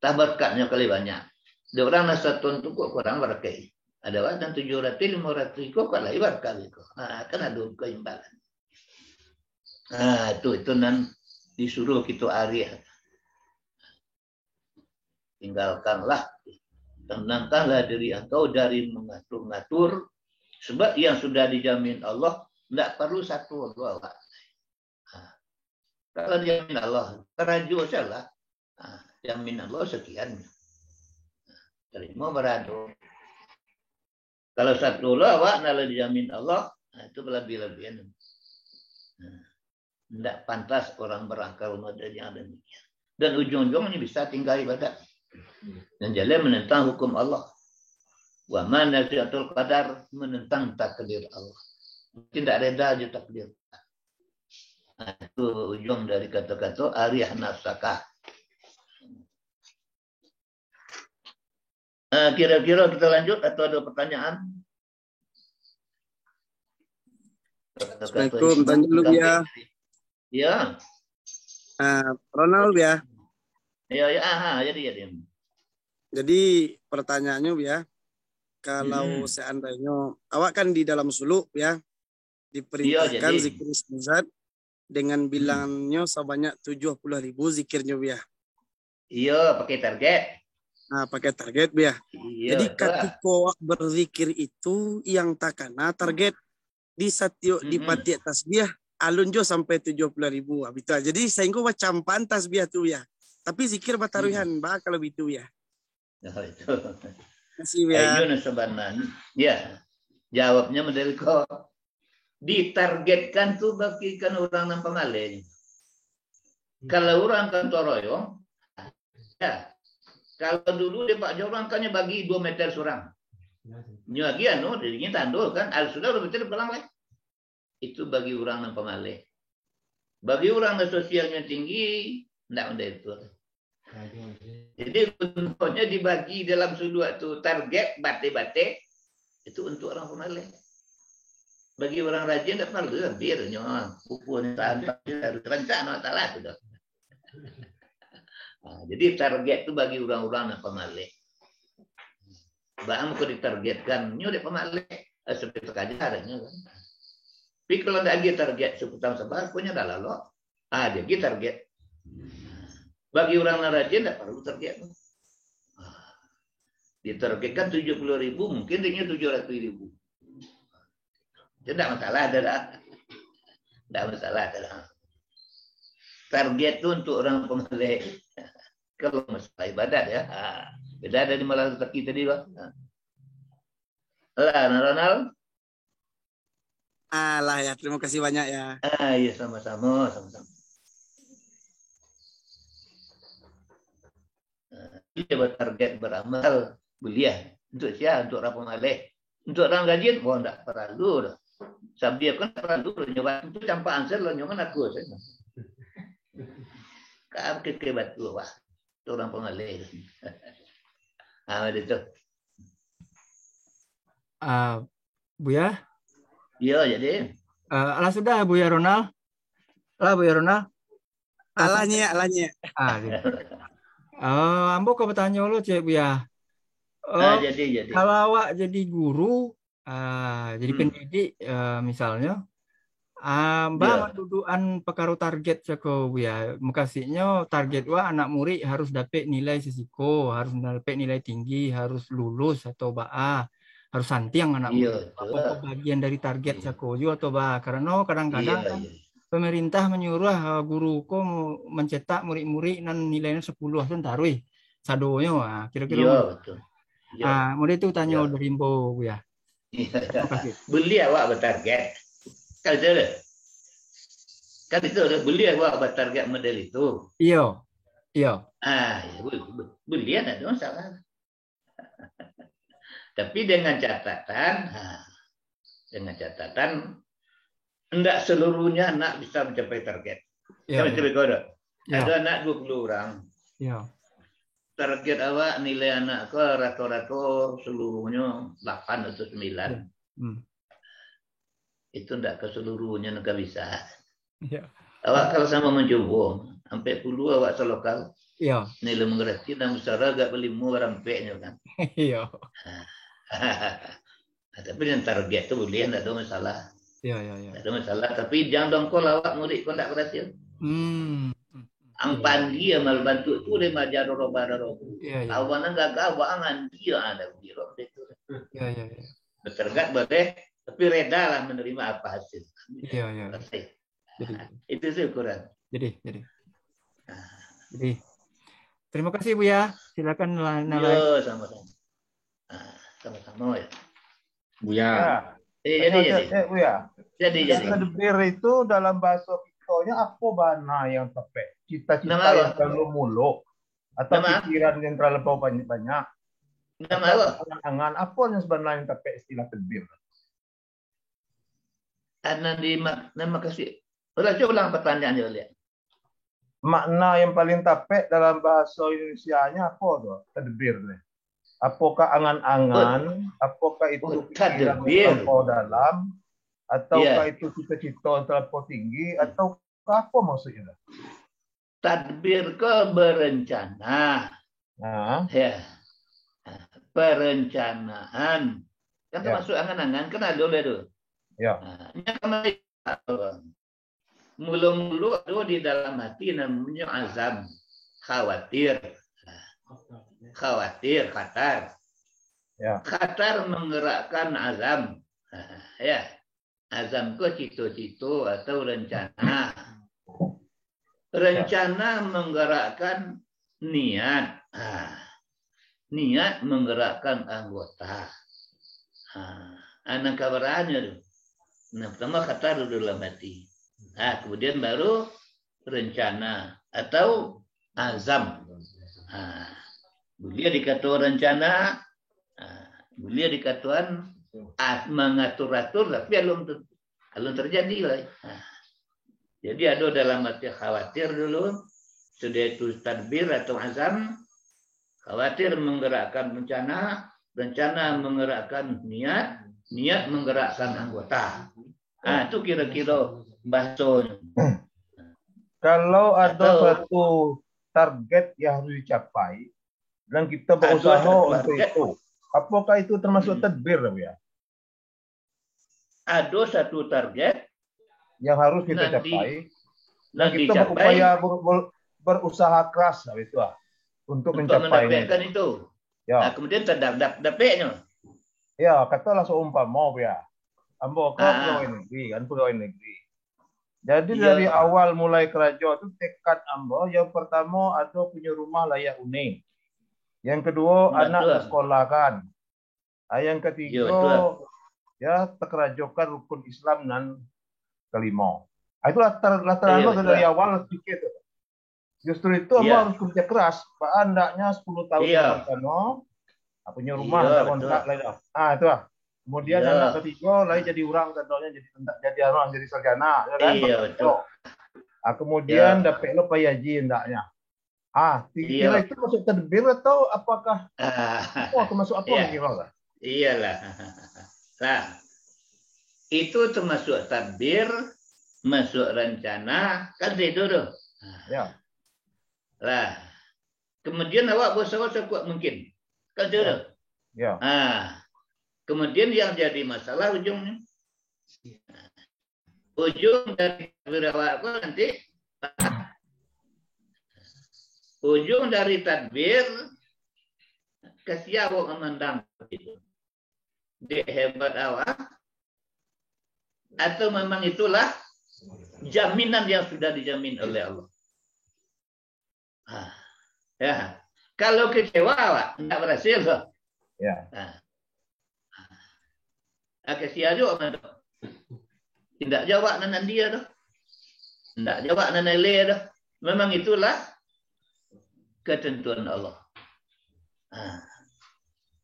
S1: tak berkatnya kali banyak. Dia orang satu untuk kurang berkai. Ada wajan 700 500 kok kalau ibar kali kok. Kan ada keimbangan. Itu nan disuruh kita arih. Tinggalkanlah Tenangkanlah diri engkau dari mengatur-ngatur, sebab yang sudah dijamin Allah tidak perlu satu dua. Kalau dijamin Allah, terajuk saja. Jamin Allah sekian. Terima beradu. Kalau satu awak kalau dijamin Allah, itu lebih-lebihan. Tidak pantas orang berangkal model yang demikian. Dan ujung-ujungnya bisa tinggal ibadah. Dan jalan menentang hukum Allah. Wa man naziatul qadar, menentang takdir Allah. Tidak reda aja takdir. Itu ujung dari kata-kata arih nafsakah. Kira-kira kita lanjut atau ada pertanyaan?
S6: Assalamualaikum, tanya dulu ya.
S1: Ya.
S6: Ronald ya.
S1: Ya, jadi.
S6: Jadi pertanyaannya ya, kalau seandainya awak kan di dalam suluk ya, diperintahkan zikir istizat dengan bilangnya sebanyak 70.000 zikirnya ya.
S1: Iya, pakai target.
S6: Nah, pakai target ya.
S1: Iya,
S6: jadi ketika berzikir itu yang takana target di satyo di pati tasbih alun jo sampai 70.000 betul. Jadi sehingga macam pantas biar tuh ya. Tapi zikir bataruhan bah kalau itu ya.
S1: Oh, itu.
S6: Masih ya.
S1: Ayo sebenarnya. Ya. Jawabnya model kok ditargetkan tuh bagikan orang nampak malih. Kalau orang kantor royong, ya. Kalau dulu dia Pak Jorang kan bagi 2 meter surang. Nyagi anu dirinya tandul kan, sudah 2 meter pulang lah. Itu bagi orang yang pemalih. Bagi orang yang sosialnya tinggi, tidak ada itu. Jadi bentuknya dibagi dalam sudut itu target bate-bate itu untuk orang pemalih. Bagi orang rajin tidak perlu biarnya bukunya harus rencana salah sudah. Jadi target itu bagi orang-orang yang pemalih. Bahkan kalau ditargetkan, ini udah pemalih seperti terkaja adanya kan. Tapi kalau tidak ada target seputar sebar, punya dah lalu. Dia target. Bagi orang yang rajin tidak perlu target. Ditargetkan 70.000, mungkin dia 700.000. Tidak masalah ada. Tidak masalah ada. Target itu untuk orang pemalih. Kalau masalah ibadat ya, beda dari malah kita tadi Pak. Ronald.
S6: Lah ya, terima kasih banyak ya.
S1: Iya sama-sama. Coba target beramal kuliah untuk siapa? Untuk orang pemalih. Untuk orang rajin, tidak perlu. Sabdia kan perlu nyoba itu campak answer lo nyoba aku saya. Kau kekebat tu wah. Orang pengalih. Itu.
S2: Buya?
S1: Iya, jadi.
S2: Alah sudah Buya Ronald. Buya Ronald.
S6: Alahnya.
S2: Gitu. Ambo ke bertanya lo cek Buya.
S1: Jadi.
S2: Kalau awak jadi guru, jadi pendidik misalnya, Mbak mendudukan pekaru target seko ya, makasihnya target anak murid harus dapat nilai sesiko, harus dapat nilai tinggi, harus lulus atau harus santiang anak murid. Apa bagian dari target seko juga atau karena kadang-kadang kan pemerintah menyuruh guruku mencetak murid-murid dan nilainya 10 langsung taruh sadonya kira-kira.
S1: Betul.
S2: Murid itu tanya dari Mbo ya.
S1: Beli awak bertarget. Kan itu beli awak bertarget model itu. Iya. Beli ada masalah. Tapi dengan catatan, tidak seluruhnya anak bisa mencapai target. Ada anak 20 orang.
S2: Iya.
S1: Target awak nilai anak ke rata-rata seluruhnya 8 atau 9. Itu tidak keseluruhnya nggak bisa.
S2: Iya.
S1: Awak kalau sama mencoba sampai 10 awak selokal.
S2: Iya.
S1: Nilai mengerti dan usaha agak belimu orang peknya kan.
S2: Iya.
S1: Tapi yang target itu boleh tidak ada masalah.
S2: Iya.
S1: Tidak ada masalah. Tapi jangan dongkol awak murid kau tidak berhasil. Ang pandi amal bantu tu le majaro robara robu.
S2: Iya, iya.
S1: Awan gagah angan dia ada biro itu.
S2: Iya, iya, iya.
S1: Bertergat boleh, tapi reda lah menerima apa hasil.
S2: Iya, iya. Jadi,
S1: Itu sih ukuran.
S2: jadi. Terima kasih Bu ya. Silakan nilai.
S1: Yo, sama-sama. Sama-sama ya.
S4: Buya.
S1: Jadi.
S5: Bu ya.
S1: Jadi.
S5: Tadbir itu dalam bahasa Pitonya apa bana yang tepat? Cita-cita yang terlalu muluk atau pikiran yang terlalu banyak.
S1: Nama apa?
S5: Angan apa yang sebenarnya yang tepat istilah tadbir?
S1: Nama kasih. Coba ulang pertanyaannya lihat.
S5: Makna yang paling tepat dalam bahasa Indonesianya apa tuh? Tadbir nih. Apakah angan-angan? Apakah itu pikiran yang terlalu dalam? Ataukah itu cita-cita yang terlalu tinggi? Atau apa maksudnya?
S1: Tadbir ke berencana. Ya. Perencanaan. Kan termasuk angan-angan. Kan ada itu. Ya. Mulu-mulu ada di dalam hati namanya azam. Khawatir. Khatar. Ya. Khatar menggerakkan azam. Ya. Azam ke cito-cito atau rencana. Rencana menggerakkan niat. Niat menggerakkan anggota. Anak kabarannya tuh. Nah, pertama khatar dalam hati. Kemudian baru rencana atau azam. Beliau dikatakan rencana, beliau dikatakan mengatur-atur, tapi belum terjadi lah. Jadi ada dalam arti khawatir dulu, sudah itu tadbir atau azam, khawatir menggerakkan rencana, rencana menggerakkan niat, niat menggerakkan anggota. Itu kira-kira bahasanya.
S5: Kalau ada satu target yang harus dicapai dan kita berusaha untuk itu, apakah itu termasuk tadbir ya?
S1: Ada satu target
S5: yang harus kita capai dan kita berupaya berusaha keras itu untuk mencapainya
S1: itu. Ya. Kemudian terdapatnya.
S5: Ya, kata langsung umpama ya. Ambo ke pegawai negeri kan pegawai negeri. Jadi dari awal mulai kerja itu tekad ambo yang pertama ada punya rumah layak huni. Yang kedua anak disekolahkan. Yang ketiga ya terkerajokan rukun Islam dan kelima. Itulah latar dari awal sedikit. Justru itu harus kerja keras. Pak andaknya 10 tahun pertama punya rumah ada kontrak lain. Itu lah. Kemudian anak ketiga lagi jadi orang contohnya jadi sarjana ya kan.
S1: Betul.
S5: Kemudian dapat lo payaji hendaknya. Kira itu masuk tadbir atau apakah masuk apa kira?
S1: Iyalah. Nah, itu termasuk tadbir, masuk rencana, kan itu tuh.
S5: Ya.
S1: Lah, kemudian awak berusaha sekuat mungkin, kan itu tuh.
S5: Ya.
S1: Kemudian yang jadi masalah ujungnya, ujung dari tadbir awak nanti, ujung dari tadbir, kasih awak memandang itu. Dia hebat awak, atau memang itulah jaminan yang sudah dijamin oleh Allah. Ya, kalau kecewa awak tidak berhasil loh.
S5: Ya.
S1: Kesian juga tidak jawab nanan dia tuh, tidak jawab nanan dia tuh. Memang itulah ketentuan Allah.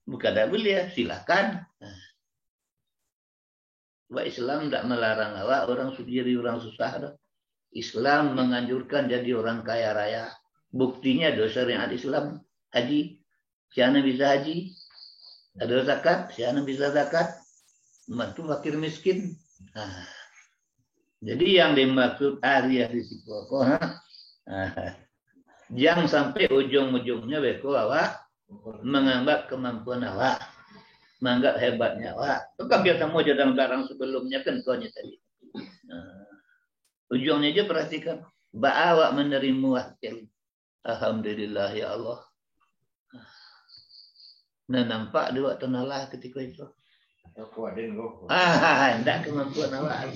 S1: Bukan tak boleh, silakan. Sebab Islam tidak melarang awak orang sendiri orang susah dah. Islam menganjurkan jadi orang kaya raya. Buktinya dosa syariat Islam haji, siapa bisa haji? Ada zakat, siapa bisa zakat? Membantu fakir miskin. Jadi yang dimaksud ariah risiko jangan sampai ujung-ujungnya beko awak menganggap kemampuan awak, menganggap hebatnya awak. Kan biasa mau dalam barang sebelumnya kan kau tadi. Ujungnya aja perhatikan. Awak menerima wakil. Alhamdulillah ya Allah. Nah nampak dia waktu nalah ketika itu. Tidak kemampuan awak.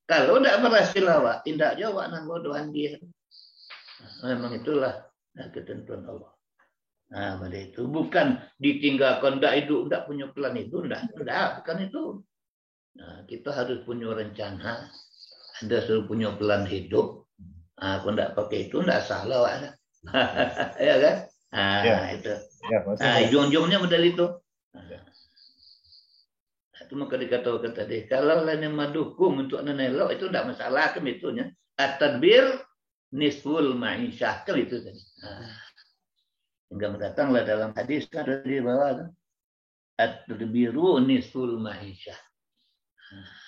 S1: Kalau tidak berhasil awak, tidak jawab nang bodohan dia. Memang itulah ketentuan Allah. Nah, pada itu bukan ditinggalkan, tidak hidup, tidak punya plan itu, tidak, bukan itu. Nah, kita harus punya rencana, ada suruh punya plan hidup. Nah, kalau tidak pakai itu, tidak salah, Wak. Ya kan? Nah, ya. Itu. Ya, ujung-ujungnya model itu. Nah, itu maka dikatakan tadi, kalau lainnya mendukung untuk nenelok itu tidak masalah kan itunya. At-tadbir nisful ma'isyah kan itu tadi. Nah, hingga mendatanglah dalam hadis kan di bawah kan. At-tadbiru nisful ma'isyah.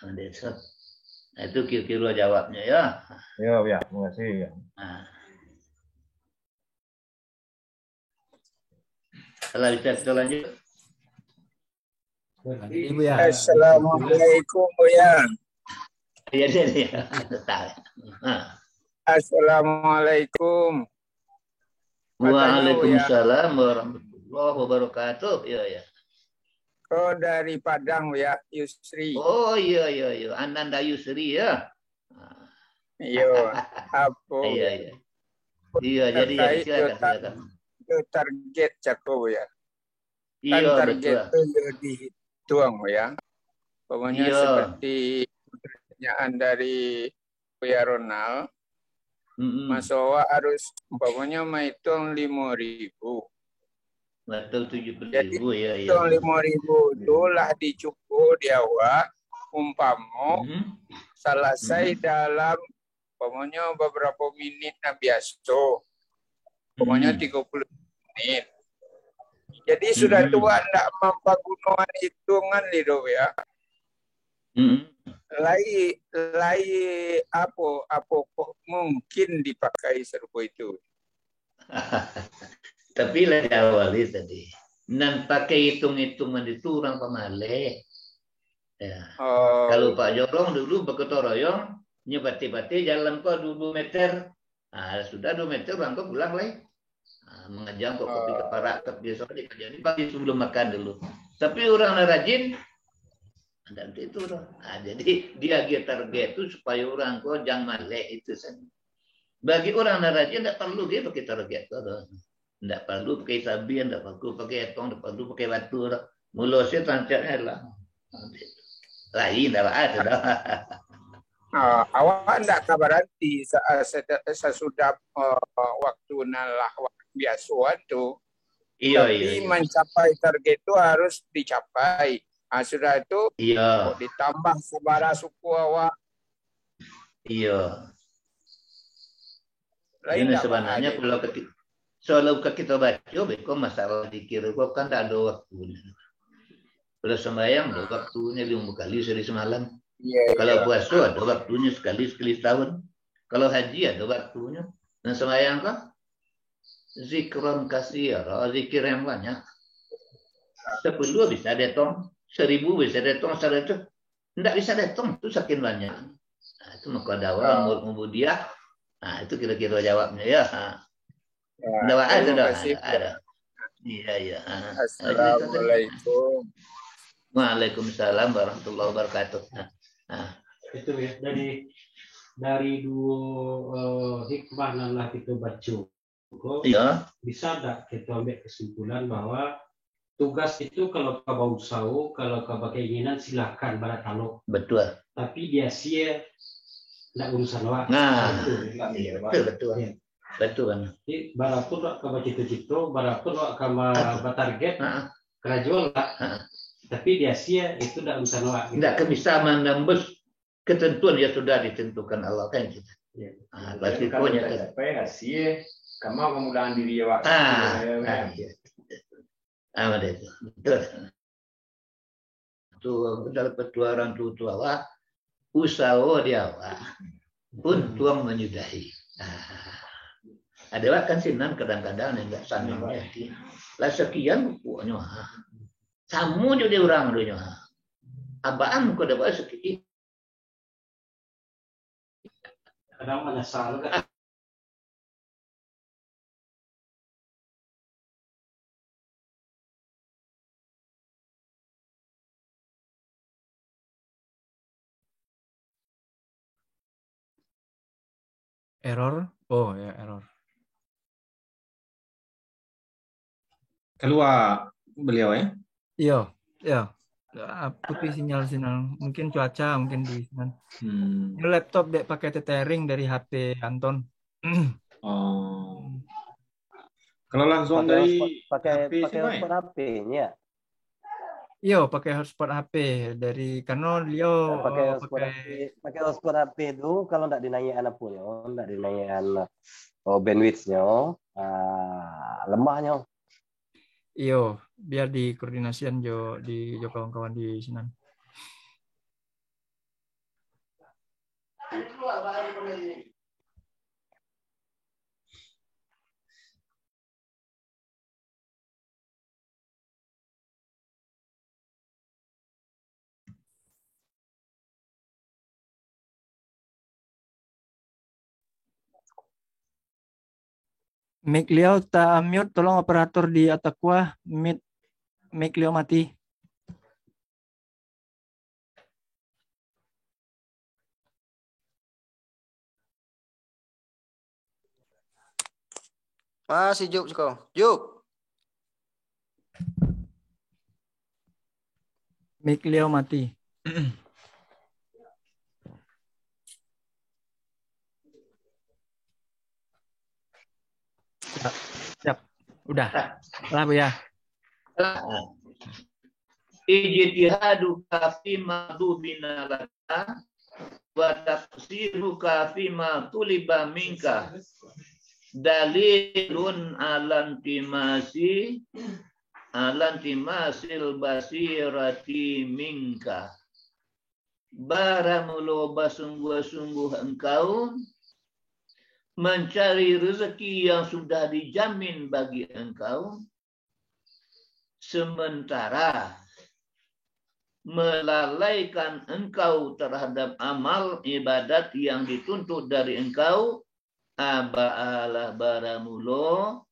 S1: Nah, itu kira-kira jawabnya ya.
S5: Ya, terima kasih. Ya.
S1: Nah. Kalau bisa kita lanjut.
S7: Ibu ya. Assalamualaikum Bu ya.
S1: Iya.
S7: Assalamualaikum.
S1: Waalaikumsalam warahmatullahi wabarakatuh. Ya.
S7: Kau dari Padang ya, Yusri.
S1: Oh iya. Ananda Yusri ya.
S7: Iya. Apa?
S1: Iya. Iya, jadi silakan.
S7: Target cakap ya.
S1: Iya,
S7: kan target itu dihitung ya. Pokoknya seperti pertanyaan dari Buya Ronald. Mas Owa harus pokoknya menghitung 5.000.
S1: Betul 70.000 ya.
S7: Hitung 5.000 itulah dicukup di awal umpama selesai dalam pokoknya beberapa menit biasa. Pokoknya 30 menit. Jadi sudah tua tidak mampu gunakan hitungan itu ya. Apa mungkin dipakai serba itu.
S1: Tapi lah awalnya tadi. Nan pakai hitung-hitungan itu orang pemalek. Ya. Kalau Pak Jorong dulu berkata royong, nyebati-bati jalan kok 2 meter. Nah, sudah 2 meter orang kok pulang lagi. Mengejam kok kopi keparak biasa dikerjain pagi sebelum makan dulu. Tapi orang rajin dan itu jadi dia target itu supaya orang kok jangan malek itu saja. Bagi orang rajin tidak perlu dia pakai target tidak perlu pakai sabian, tidak perlu pakai etong, tidak perlu pakai batu. Mulusnya tancapnya lah. Lain dah ada.
S7: Awak tidak kabaranti sesudah waktu nalah biasa itu. Tapi mencapai target itu harus dicapai. Sudah itu ditambah sabara suku awak.
S1: Iya. Ini sebenarnya kalau kita baca, kok masalah dikira kok kan tak ada waktunya. Kalau sembahyang ada waktunya 5 kali sehari semalam. Kalau puasa ada waktunya sekali setahun. Kalau haji ada waktunya. Dan sembahyang kan zikran kasir, zikir yang banyak. 10 bisa datang, 1000 bisa datang, 100 tidak bisa datang, itu saking banyak. Nah, itu maka dakwah mubudiah. Nah, itu kira-kira jawabnya ya. Ada. Iya.
S7: Assalamualaikum.
S1: Waalaikumsalam warahmatullahi wabarakatuh.
S3: Itu ya dari 2 hikmah yang lah kita baca. Bisa tak kita ambil kesimpulan bahwa tugas itu kalau kau mau usaha, kalau kau keinginan silakan barat kalau.
S1: Betul.
S3: Tapi dia sia tidak urusan awak.
S1: Nah, betul. Ya. Betul kan.
S3: Jadi barapun awak kau cita-cita, barapun awak kau target, kerajaan lah. Tapi dia sia itu tidak urusan awak.
S1: Tidak bisa menembus ketentuan yang sudah ditentukan Allah kan kita.
S8: Ya. Pasti punya sampai sia. Kamu kemudahan diri awak.
S1: Ada itu. Betul. Tuh dalam pertuaran tua awak, usaha dia awak pun tuang menyudahi. Ada kan sinan kadang-kadang enggak sanang jadi. Lah sekian pokoknya. Samu jadi orang dunia. Abaan kau dapat sekian.
S3: Kadang menyesal kan.
S2: Error. Oh ya, error.
S4: Keluar beliau ya?
S2: Iya, ya. Putih sinyal. Mungkin cuaca, mungkin di sana. Ini laptop dek pakai tethering dari HP Anton.
S4: Oh. Kalau langsung dari
S9: pakai
S4: HP
S9: hotspot HP-nya.
S2: Iya, pakai hotspot HP dari karena dia
S9: pakai hotspot HP itu kalau tidak dinaikkan apa ya, tidak dinaikkan bandwidth-nya, lemahnya.
S2: Iya, biar dikoordinasikan di kawan-kawan di sini. Mic Leo tak mute, tolong operator di Atakwa, mic Leo mati.
S10: Masih Juk, Juk.
S2: Mic Leo mati. Siap. Udah. Lah Bu ya.
S1: Ijtihadu kafima dubina laka wa tafsiru kafima tuliba minka dalilun alantimasil basirati minka. Baramulo basungguh-sungguh engkau mencari rezeki yang sudah dijamin bagi engkau, sementara melalaikan engkau terhadap amal ibadat yang dituntut dari engkau, aba'alah baramulo,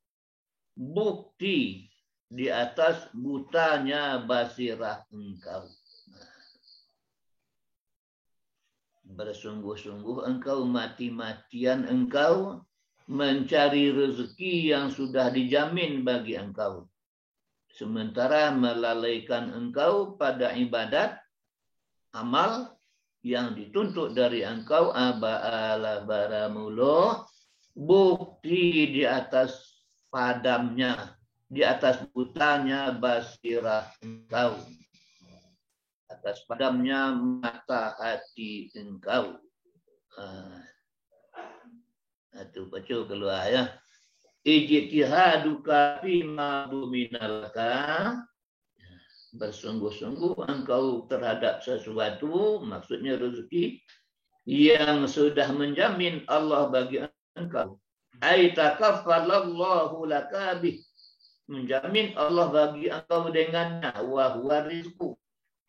S1: bukti di atas butanya basirah engkau. Bersungguh-sungguh engkau, mati-matian engkau mencari rezeki yang sudah dijamin bagi engkau, sementara melalaikan engkau pada ibadat amal yang dituntut dari engkau, aba'alah baramulo, bukti di atas padamnya, di atas butanya basirah engkau, atas padamnya mata hati engkau. Itu baca keluar ya. Ijtihaduka fima duminalka, bersungguh-sungguh engkau terhadap sesuatu, maksudnya rezeki yang sudah menjamin Allah bagi engkau. Ai takaffalallahu laka bih, menjamin Allah bagi engkau dengannya, wa huwa rizqu,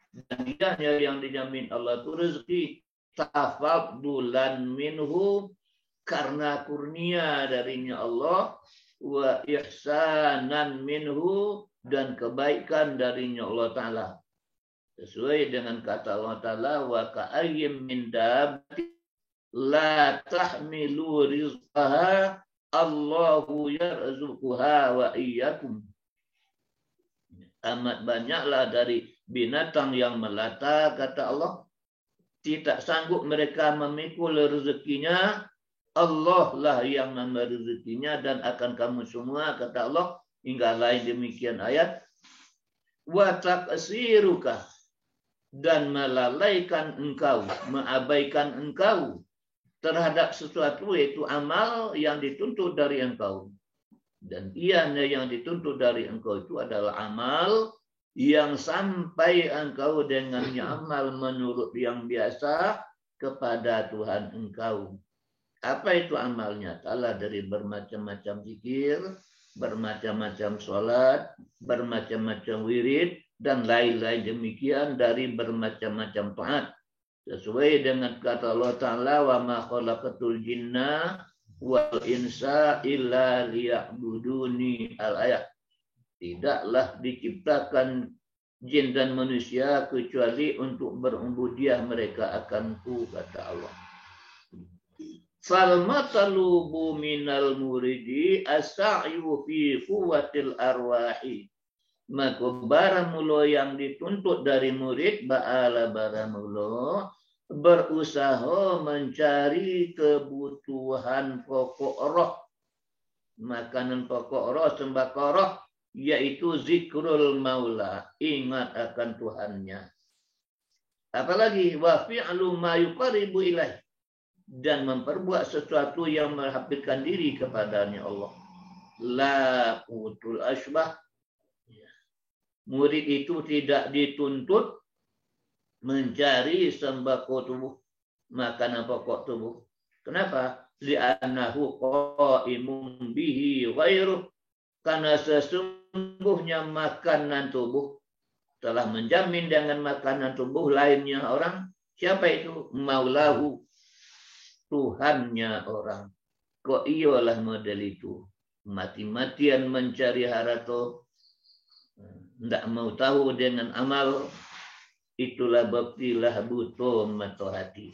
S1: dan dianya yang dijamin Allah itu rezeki, tafaddulan minhu, karena kurnia darinya Allah, wa ihsanan minhu, dan kebaikan darinya Allah Ta'ala. Sesuai dengan kata Allah Ta'ala, wa ka'ayyim min dabbatin la tahmilu rizqaha Allahu yarzuquha wa iyyakum. Amat banyaklah dari binatang yang melata, kata Allah, tidak sanggup mereka memikul rezekinya, Allah lah yang memberi rezekinya, dan akan kamu semua, kata Allah, hingga lain demikian ayat. Wa taqsiruka, dan melalaikan engkau, mengabaikan engkau terhadap sesuatu, yaitu amal yang dituntut dari engkau. Dan ianya yang dituntut dari engkau itu adalah amal yang sampai engkau dengannya amal menurut yang biasa kepada Tuhan engkau. Apa itu amalnya? Ta'ala dari bermacam-macam zikir, bermacam-macam sholat, bermacam-macam wirid, dan lain-lain demikian dari bermacam-macam taat. Sesuai dengan kata Allah Ta'ala, wa ma khalaqatul jinna wal insa illa liya'buduni, al-ayat. Tidaklah diciptakan jin dan manusia kecuali untuk berubudiah mereka akanku, kata Allah. Fal matalubu minal muridi as-sa'yu fi quwwatil arwahi. Maka baramulo yang dituntut dari murid, ba'ala baramulo, berusaha mencari kebutuhan pokok roh, makanan pokok roh, sembako roh, yaitu zikrul maula, ingat akan Tuhannya. Apalagi wa fi'lu ma yuqaribu ilaih, dan memperbuat sesuatu yang menghampirkan diri kepadanya Allah. La utul asbah. Murid itu tidak dituntut mencari sembako tubuh, makanan pokok tubuh. Kenapa? Li'annahu qa'imun bihi ghairuh. Karena sesungguhnya makanan tubuh telah menjamin dengan makanan tubuh lainnya orang. Siapa itu? Maulahu, Tuhannya orang. Kok iyalah model itu? Mati-matian mencari harta, tidak mau tahu dengan amal, itulah baktilah butuh mata hati.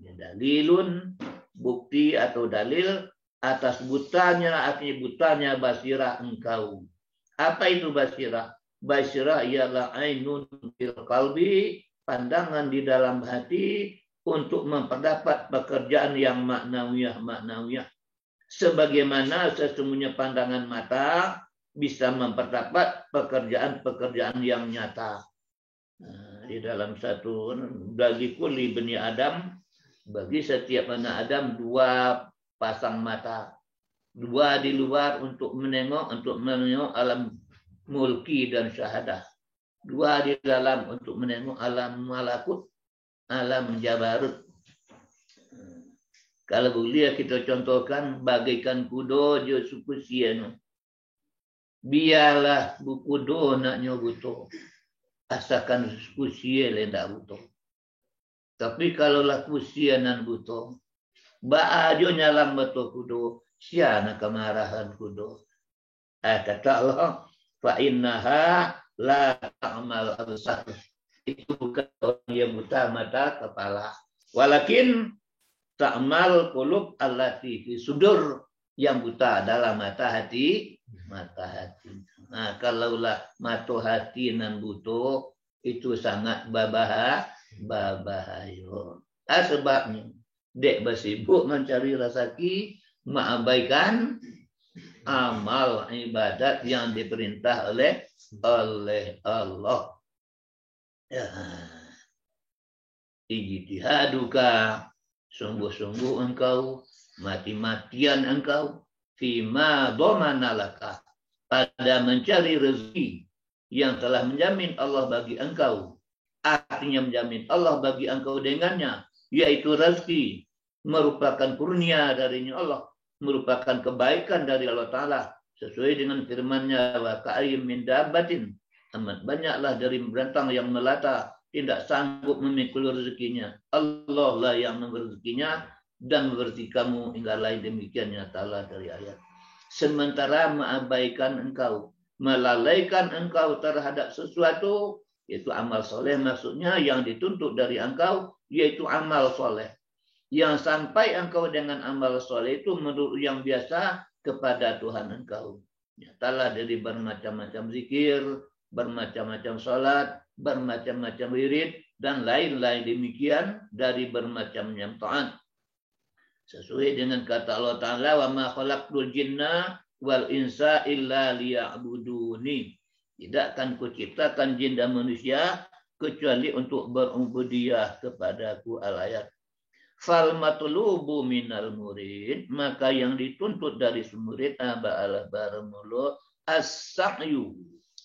S1: Dalilun, bukti atau dalil atas butanya, artinya butanya basirah engkau. Apa itu basirah? Basirah ialah ainun fil qalbi, pandangan di dalam hati untuk memperdapat pekerjaan yang maknawiyah. Sebagaimana sesungguhnya pandangan mata bisa memperdapat pekerjaan-pekerjaan yang nyata. Nah, di dalam satu, bagi kulli bani Adam, bagi setiap anak Adam, dua pasang mata. Dua di luar untuk menengok alam mulki dan syahadah. Dua di dalam untuk menengok alam malakut, alam jabarut. Kalau boleh kita contohkan, bagaikan kuda je suku sian. Biarlah buku do naknya butuh, asalkan usia lendak butuh. Tapi kalaulah usianan butuh, baajo nyalam betul kudo, siana kemarahan kudo. Kata Allah, fa innaha la ta'mal absar. Itu bukan orang yang buta mata kepala. Walakin ta'mal qulub allati fi sudur, yang buta adalah mata hati. Nah, kalaulah mata hati nan butuh, itu sangat babahaya. Sebabnya dek bersibuk mencari rezeki, mengabaikan amal ibadat yang diperintah oleh Allah. Ya. Ijtihaduka, sungguh-sungguh engkau, mati-matian engkau, fima dhamanalaka, pada mencari rezeki yang telah menjamin Allah bagi engkau. Artinya menjamin Allah bagi engkau dengannya, yaitu rezeki merupakan kurnia darinya Allah, merupakan kebaikan dari Allah Ta'ala, sesuai dengan firman-Nya, wa ka'ayyim min dabbatin, amat banyaklah dari binatang yang melata, tidak sanggup memikul rezekinya. Allah lah yang memberi rezekinya dan memberi kamu, hingga lain demikiannya Ta'ala dari ayat. Sementara mengabaikan engkau, melalaikan engkau terhadap sesuatu, yaitu amal soleh, maksudnya yang dituntut dari engkau, yaitu amal soleh. Yang sampai engkau dengan amal soleh itu menurut yang biasa kepada Tuhan engkau. Nyatalah dari bermacam-macam zikir, bermacam-macam sholat, bermacam-macam wirid, dan lain-lain demikian dari bermacam-macam taat. Sesuai dengan kata Allah Ta'ala, wa ma khalaqtul jinna wal insa illa liya'buduni. Tidak akan kuciptakan jin dan manusia kecuali untuk berubudiah kepadaku, al-ayat. Fal matlubu minal murid, maka yang dituntut dari murid ba'ala baramullah as-sa'yu,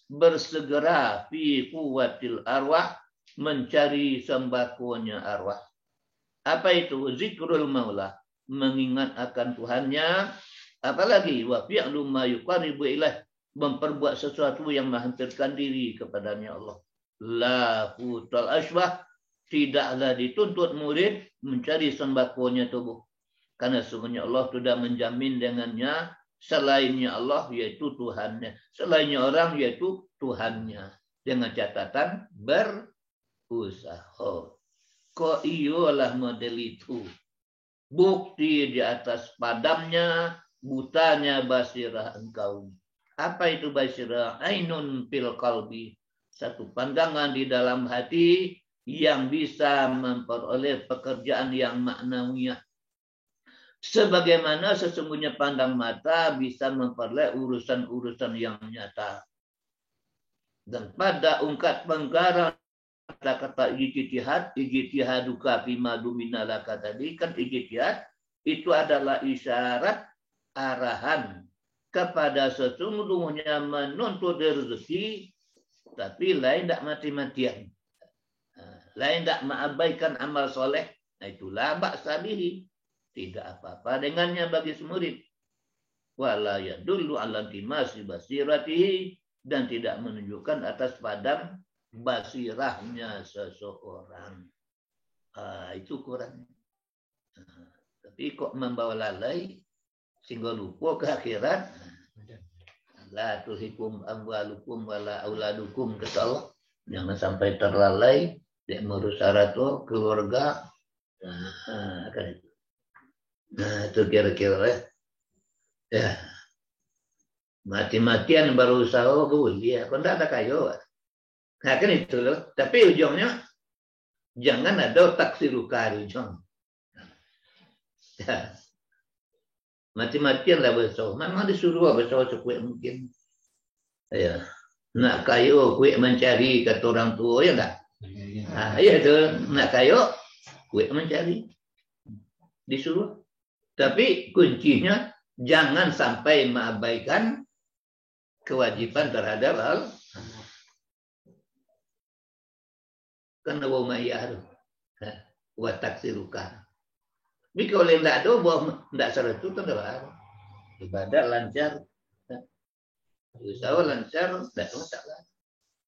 S1: bersegera fi quwwatil arwah, mencari sembakonya arwah. Apa itu? Zikrul maula, mengingat akan Tuhannya. Apalagi wa fi'lu ma yuqaribu ilaih, memperbuat sesuatu yang menghampirkan diri kepadanya Allah. La futal asbah, tidaklah dituntut murid mencari sembakonya tubuh. Karena sungguhnya Allah sudah menjamin dengannya, selainnya Allah yaitu Tuhannya, selainnya orang yaitu Tuhannya. Dengan catatan berusaha. Kok iyalah model itu. Bukti di atas padamnya, butanya basirah engkau. Apa itu basirah? Ainun fil qalbi. Satu pandangan di dalam hati yang bisa memperoleh pekerjaan yang maknawiyah. Sebagaimana sesungguhnya pandang mata bisa memperoleh urusan-urusan yang nyata. Dan pada ungkat penggarang kata-kata ijtihaduka fima duminalaka tadi, kan ijtihad itu adalah isyarat arahan kepada sesungguhnya menuntut rezeki, tapi lain tak mati-matian. Lain tak mengabaikan amal soleh. Nah, itulah ba'sa bihi. Tidak apa-apa dengannya bagi semurid. Wala yadullu ala timasi basiratihi, dan tidak menunjukkan atas padam basirahnya seseorang. Itu kurang. Tapi kok membawa lalai sehingga lupa ke akhirat. La tulhikum amwalukum wala auladukum, kata Allah. Jangan sampai terlalai di mengurus syarato keluarga. Kan itu. Nah, itu kira-kira ya. Mati-matian berusaha boleh. Kalau tidak ada kayu. Nah, kan itu loh. Tapi ujungnya jangan ada taksiruka ujung. Ya. Mati-matian lah berusaha. Memang disuruh berusaha sekuat mungkin. Ya. Nak kayu, kuih mencari kata orang tua, ya enggak? Iya tu. Nak kayu, kuih mencari. Disuruh. Tapi kuncinya jangan sampai mengabaikan kewajiban terhadap hal. Karena wa ma'iyah wa taksiruka. Tapi kalau tidak ada, tidak salah itu kan ada. Ibadah lancar. Usaha lancar, tidak masalah.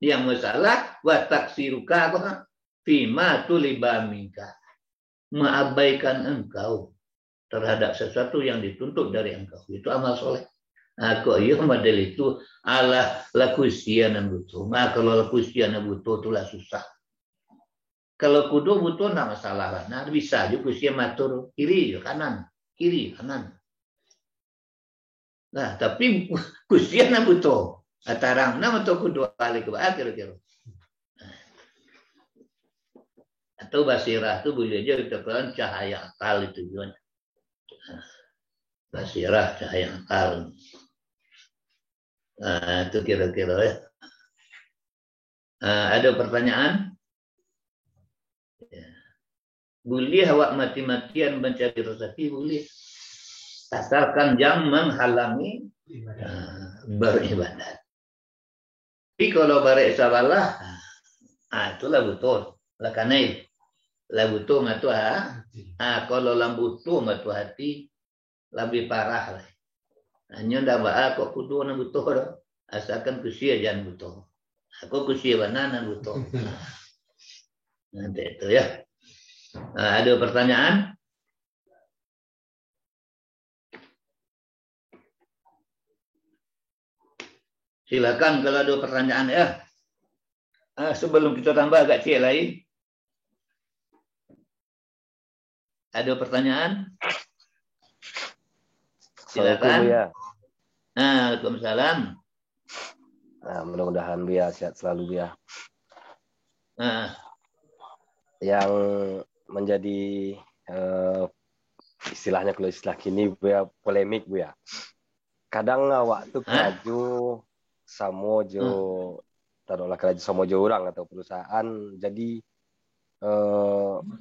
S1: Yang masalah, wa taksiruka apa? Fima tuliba minka. Mengabaikan engkau terhadap sesuatu yang dituntut dari engkau. Itu amal soleh. Nah, kok iya model itu ala lakusiana butuh. Nah, kalau lakusiana butuh itulah susah. Kalau kudu butuh tidak masalah lah. Nah, bisa juga usia matur kiri kanan, kiri kanan. Nah, tapi kusiana butuh. Atarang nama tu kudu kali ke kira-kira. Atau basirah itu boleh aja kita bilang cahaya akal itu juga. Basirah cahaya akal. Nah, itu kira-kira ya. Ada pertanyaan? Ya. Boleh awak mati-matian mencari rezeki, boleh. Asalkan jangan menghalangi beribadat. Tapi kalau barek sabalah, itulah betul. Lakanai, lah butuh matu kalau lambutuh matu hati lebih parah lah. Hanya ndak kok kudu na butuh, asalkan kusia jangan butuh. Aku kusia banana butuh. Nanti itu ya. Ada pertanyaan? Silakan kalau ada pertanyaan ya. Sebelum kita tambah agak cek lain. Ada pertanyaan? Silakan. Ya. Waalaikumsalam.
S9: Nah, mudah-mudahan Buya sehat selalu ya. Yang menjadi istilahnya kalau istilah kini Buya polemik Buya. Kadang waktu keraju samojo taruhlah keraju samojo orang atau perusahaan jadi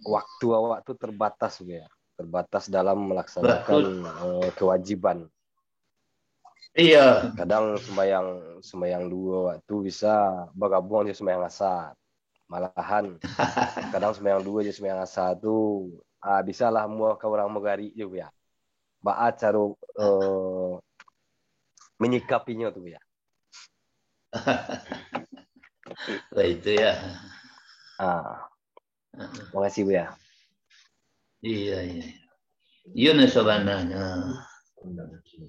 S9: waktu awak tuh terbatas ya, terbatas dalam melaksanakan kewajiban.
S1: Iya.
S9: Kadang sembahyang dua waktu bisa bergabung aja sembahyang asar. Malahan kadang sembahyang dua aja sembahyang asar tuh bisa lah mua ke orang megari juga ya. Baat cara menyikapinya tuh ya.
S1: Itu ya.
S9: Terima kasih Buya.
S1: Iya. Yunus sebenarnya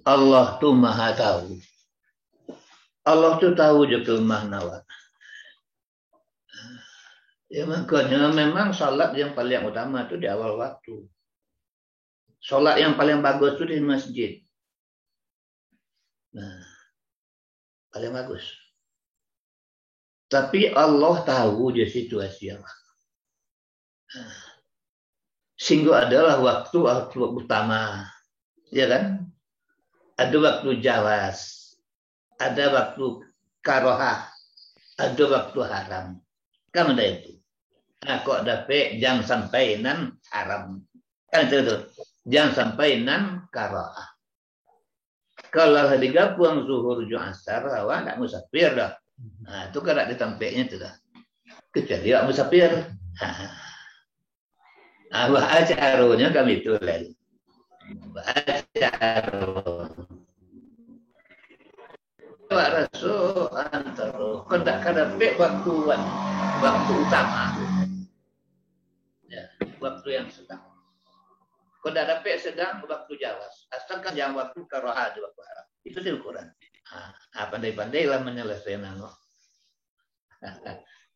S1: Allah tuh maha tahu. Allah tuh tahu juga mahnawa. Ya makanya memang salat yang paling utama itu di awal waktu. Salat yang paling bagus itu di masjid. Nah, paling bagus. Tapi Allah tahu dia situasi yang sehingga adalah waktu utama, ya kan? Ada waktu jawas, ada waktu karohah, ada waktu haram. Kan ada itu. Nah, kok dapat jangan sampai nan haram. Kan itu. Jangan sampai nan karohah. Kalau hari gabung zuhur asar, awak tak musafir dah. Nah, itu kan ditampaknya itu dah. Kecuali awak musafir. Awak acaranya kami itu lain. Acar. Awak rasul antara kondak kadapek waktu utama. Ya, waktu yang sedang. Kondak dapat sedang waktu jawas. Asalkan yang waktu karoha di waktu haram. Itu di ukuran. Pandai-pandailah menyelesaikan nangok.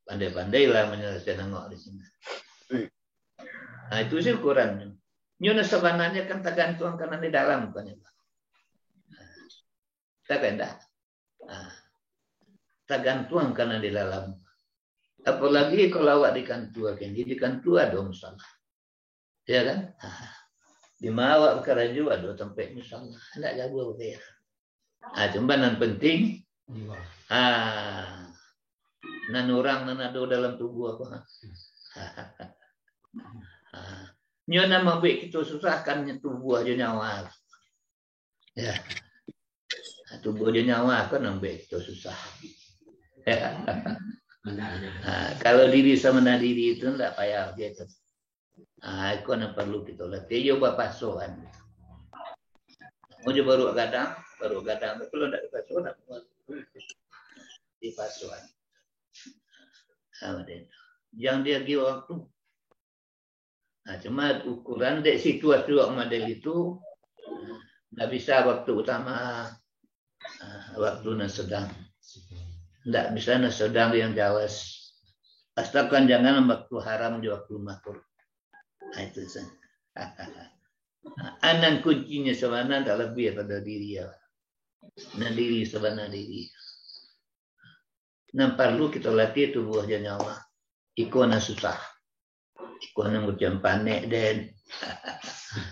S1: Pandai-pandailah menyelesaikan nangok di sini. Nah, itu sih ukurannya. Nyonya sebenarnya kan tergantung karena di dalam bukan ya. Tak enggak. Tergantung karena di dalam. Apalagi kalau awak di kantua kan, di kantua dong salah. Ya kan? Di awak perkara juga do tempat misalnya. Enggak jago ya. Cuma yang penting nan orang nan ada dalam tubuh apa. Nyonya mabik kita susah kan tubuh aja nyawa. Ya. Tubuh aja nyawa kan mabik kita susah. Ya. Kalau diri sama diri itu enggak payah gitu. Itu yang perlu kita latih. Coba pasukan. Mau baru gadang. Kalau enggak dipasukan di pasukan. Yang dia gi waktu. Cuma ukuran dek situasi model itu nggak bisa waktu utama, waktu yang sedang, nggak bisa yang sedang yang jawas. Asalkan jangan waktu haram di waktu makruh. Itu saja. Anan kuncinya sebenarnya tak lebih pada diri ya. Nah diri sebenarnya diri. Nah perlu kita latih tubuh dan nyawa. Ikona susah. Ikona macam panik dan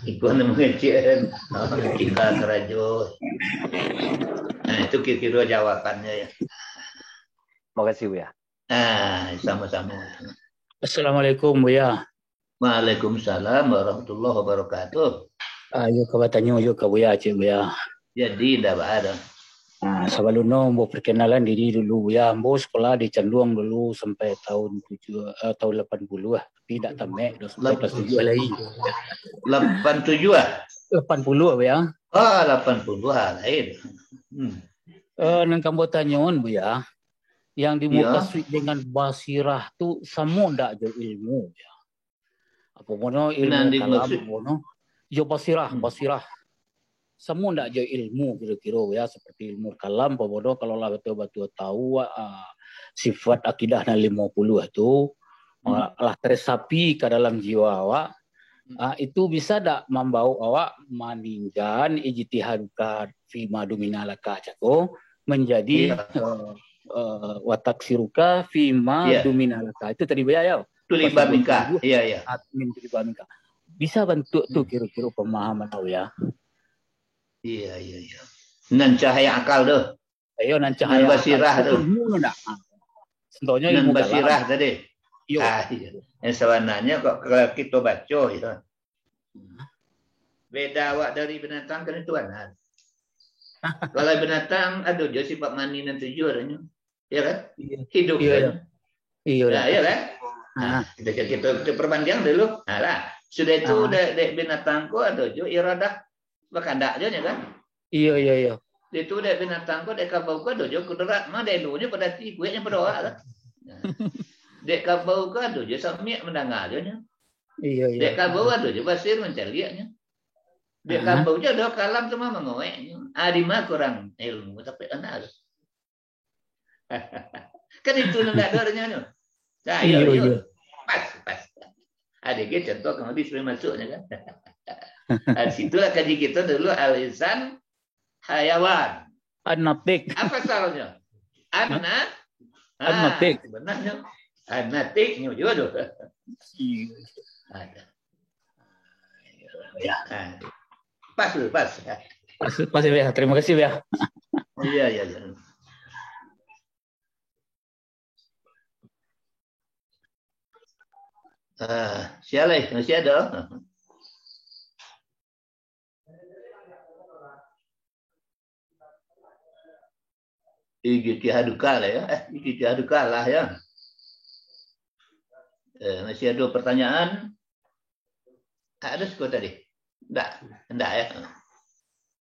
S1: ikona mengecil kita kerajo. Nah itu kira-kira jawabannya ya.
S9: Makasih Buya.
S1: Sama-sama.
S11: Assalamualaikum Buya.
S1: Waalaikumsalam warahmatullahi wabarakatuh.
S11: Yuk kabatanyo yuk Buya Cik Buya.
S1: Jadi dah ada.
S11: Sebelum mau perkenalan diri dulu Buya. Ambo sekolah di Canduang dulu sampai tahun 80 lah. Tapi tak tamat dah sampai kelas 7 lagi.
S1: 87
S11: 80 Buya.
S1: 80 lain.
S11: Nang kamu tanyaon Buya. Yang dimukaswi dengan basirah tu sama ndak je ilmu ya. Apa mono ilmu kalam mono yo basirah. Semua ndak je ilmu kira-kira ya seperti ilmu kalam apa mono kalau lah betul-betul tahu sifat akidah 50 itu lah teresapi ke dalam jiwa awak. Itu bisa tak membawa awak meninggalkan ijtihadkan fi maduminalaka cako menjadi watak siruka fima duminalaka itu tadi Buya ya.
S1: Tulibamika. Iya.
S11: Admin tulibamika. Bisa bentuk tuh kira-kira pemahaman ya.
S1: Iya. Nan cahaya akal tuh.
S11: Ayo nan cahaya
S1: basirah tuh.
S11: Contohnya
S1: ilmu basirah tadi.
S11: Iya.
S1: Yang sebenarnya kok kalau kita baca itu. Beda awak dari binatang kan itu kan. Kalau binatang ada je sifat mani dan tujuh adanya. Ya kan? Hidup kan. Iya kan? Kita perbandingan dulu. Sudah itu binatang ko ada je iradah berkandak je kan?
S11: Iya.
S1: Itu dek binatang ko dek kabau ko ada je kudrat mah dek dulunya pada tipunya berdoa lah. Dek kabau kado je samia mendengar je nya.
S11: Iya.
S1: Dek kabau ado je basir mencarinya. Dek kabau je ada kalam cuma mengoeknya. Adima kurang ilmu tapi anak. Kan itu nak dornya. Nah, iya. Pas. Adik contoh kalau disuruh masuknya kan. Situlah kaji kita dulu al-insan hayawan.
S11: Anatik.
S1: Apa salahnya?
S11: Anatik.
S1: Sebenarnya anatiknya juga tuh. Ada. Ya. Pas.
S11: Pas ya. Terima kasih ya.
S1: Iya. Siapa masih ada? Ijtihadukala ya. Ijtihadukala ya. Masih ada pertanyaan? Ada sekali tadi? Enggak ya.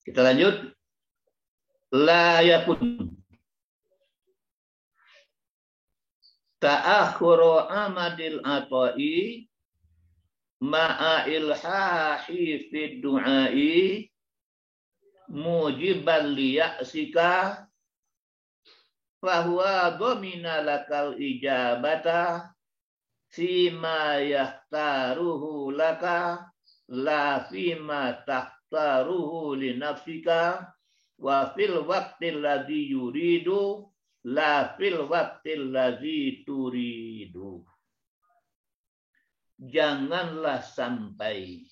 S1: Kita lanjut. La yakun ta'akhuru amadil ata'i ma'a ilhahi fid du'ai mujiban liya'sika fahuwa dhamina lakal ijabata fima yahtaruhu laka la fima tahtaruhu li nafsika wa fil waqtil ladzi yuridu la fil waqtil ladzi turidu. Janganlah sampai.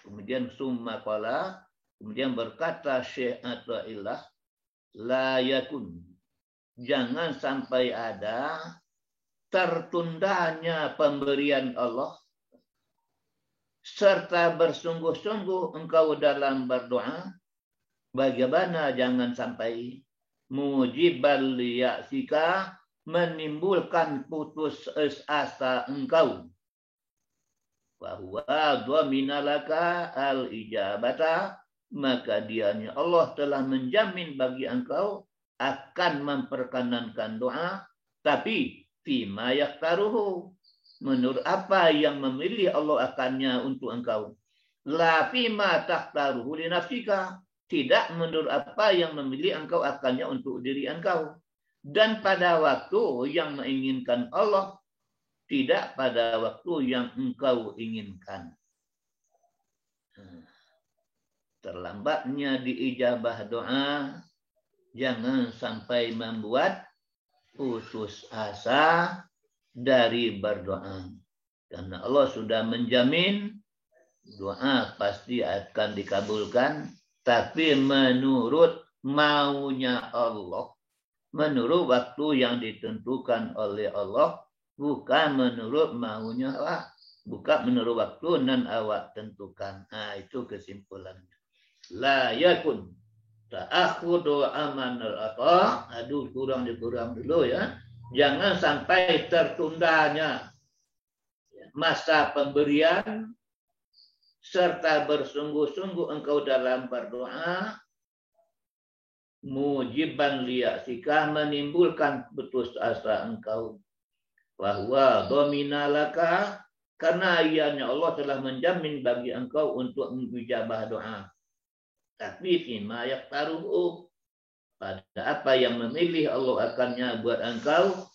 S1: Kemudian summa qala, kemudian berkata Syekh Athaillah, la yakun. Jangan sampai ada tertundanya pemberian Allah serta bersungguh-sungguh engkau dalam berdoa. Bagaimana jangan sampai mujibal liya'sika menimbulkan putus asa engkau. Bahwa dhaminalaka al-ijabata, maka dianya Allah telah menjamin bagi engkau akan memperkenankan doa, tapi fima yaktaruhu, menurut apa yang memilih Allah akannya untuk engkau. La fima taktaruhu li nafsika, tidak menurut apa yang memilih engkau akannya untuk diri engkau. Dan pada waktu yang menginginkan Allah, tidak pada waktu yang engkau inginkan. Terlambatnya diijabah doa, jangan sampai membuat putus asa dari berdoa. Karena Allah sudah menjamin doa pasti akan dikabulkan, tapi menurut maunya Allah, menurut waktu yang ditentukan oleh Allah, bukan menurut maunya Allah, bukan menurut waktu nan awak tentukan. Itu kesimpulannya. La yakun ta'akhudu amanal ata. Aduh, kurang dulu ya. Jangan sampai tertundanya masa pemberian serta bersungguh-sungguh engkau dalam berdoa, mujiban liya'sika, menimbulkan putus asa engkau. Bahwa dhaminalaka, karena ianya Allah telah menjamin bagi engkau untuk mengijabah doa. Tapi fima yaktaruhu, pada apa yang memilih Allah akannya buat engkau.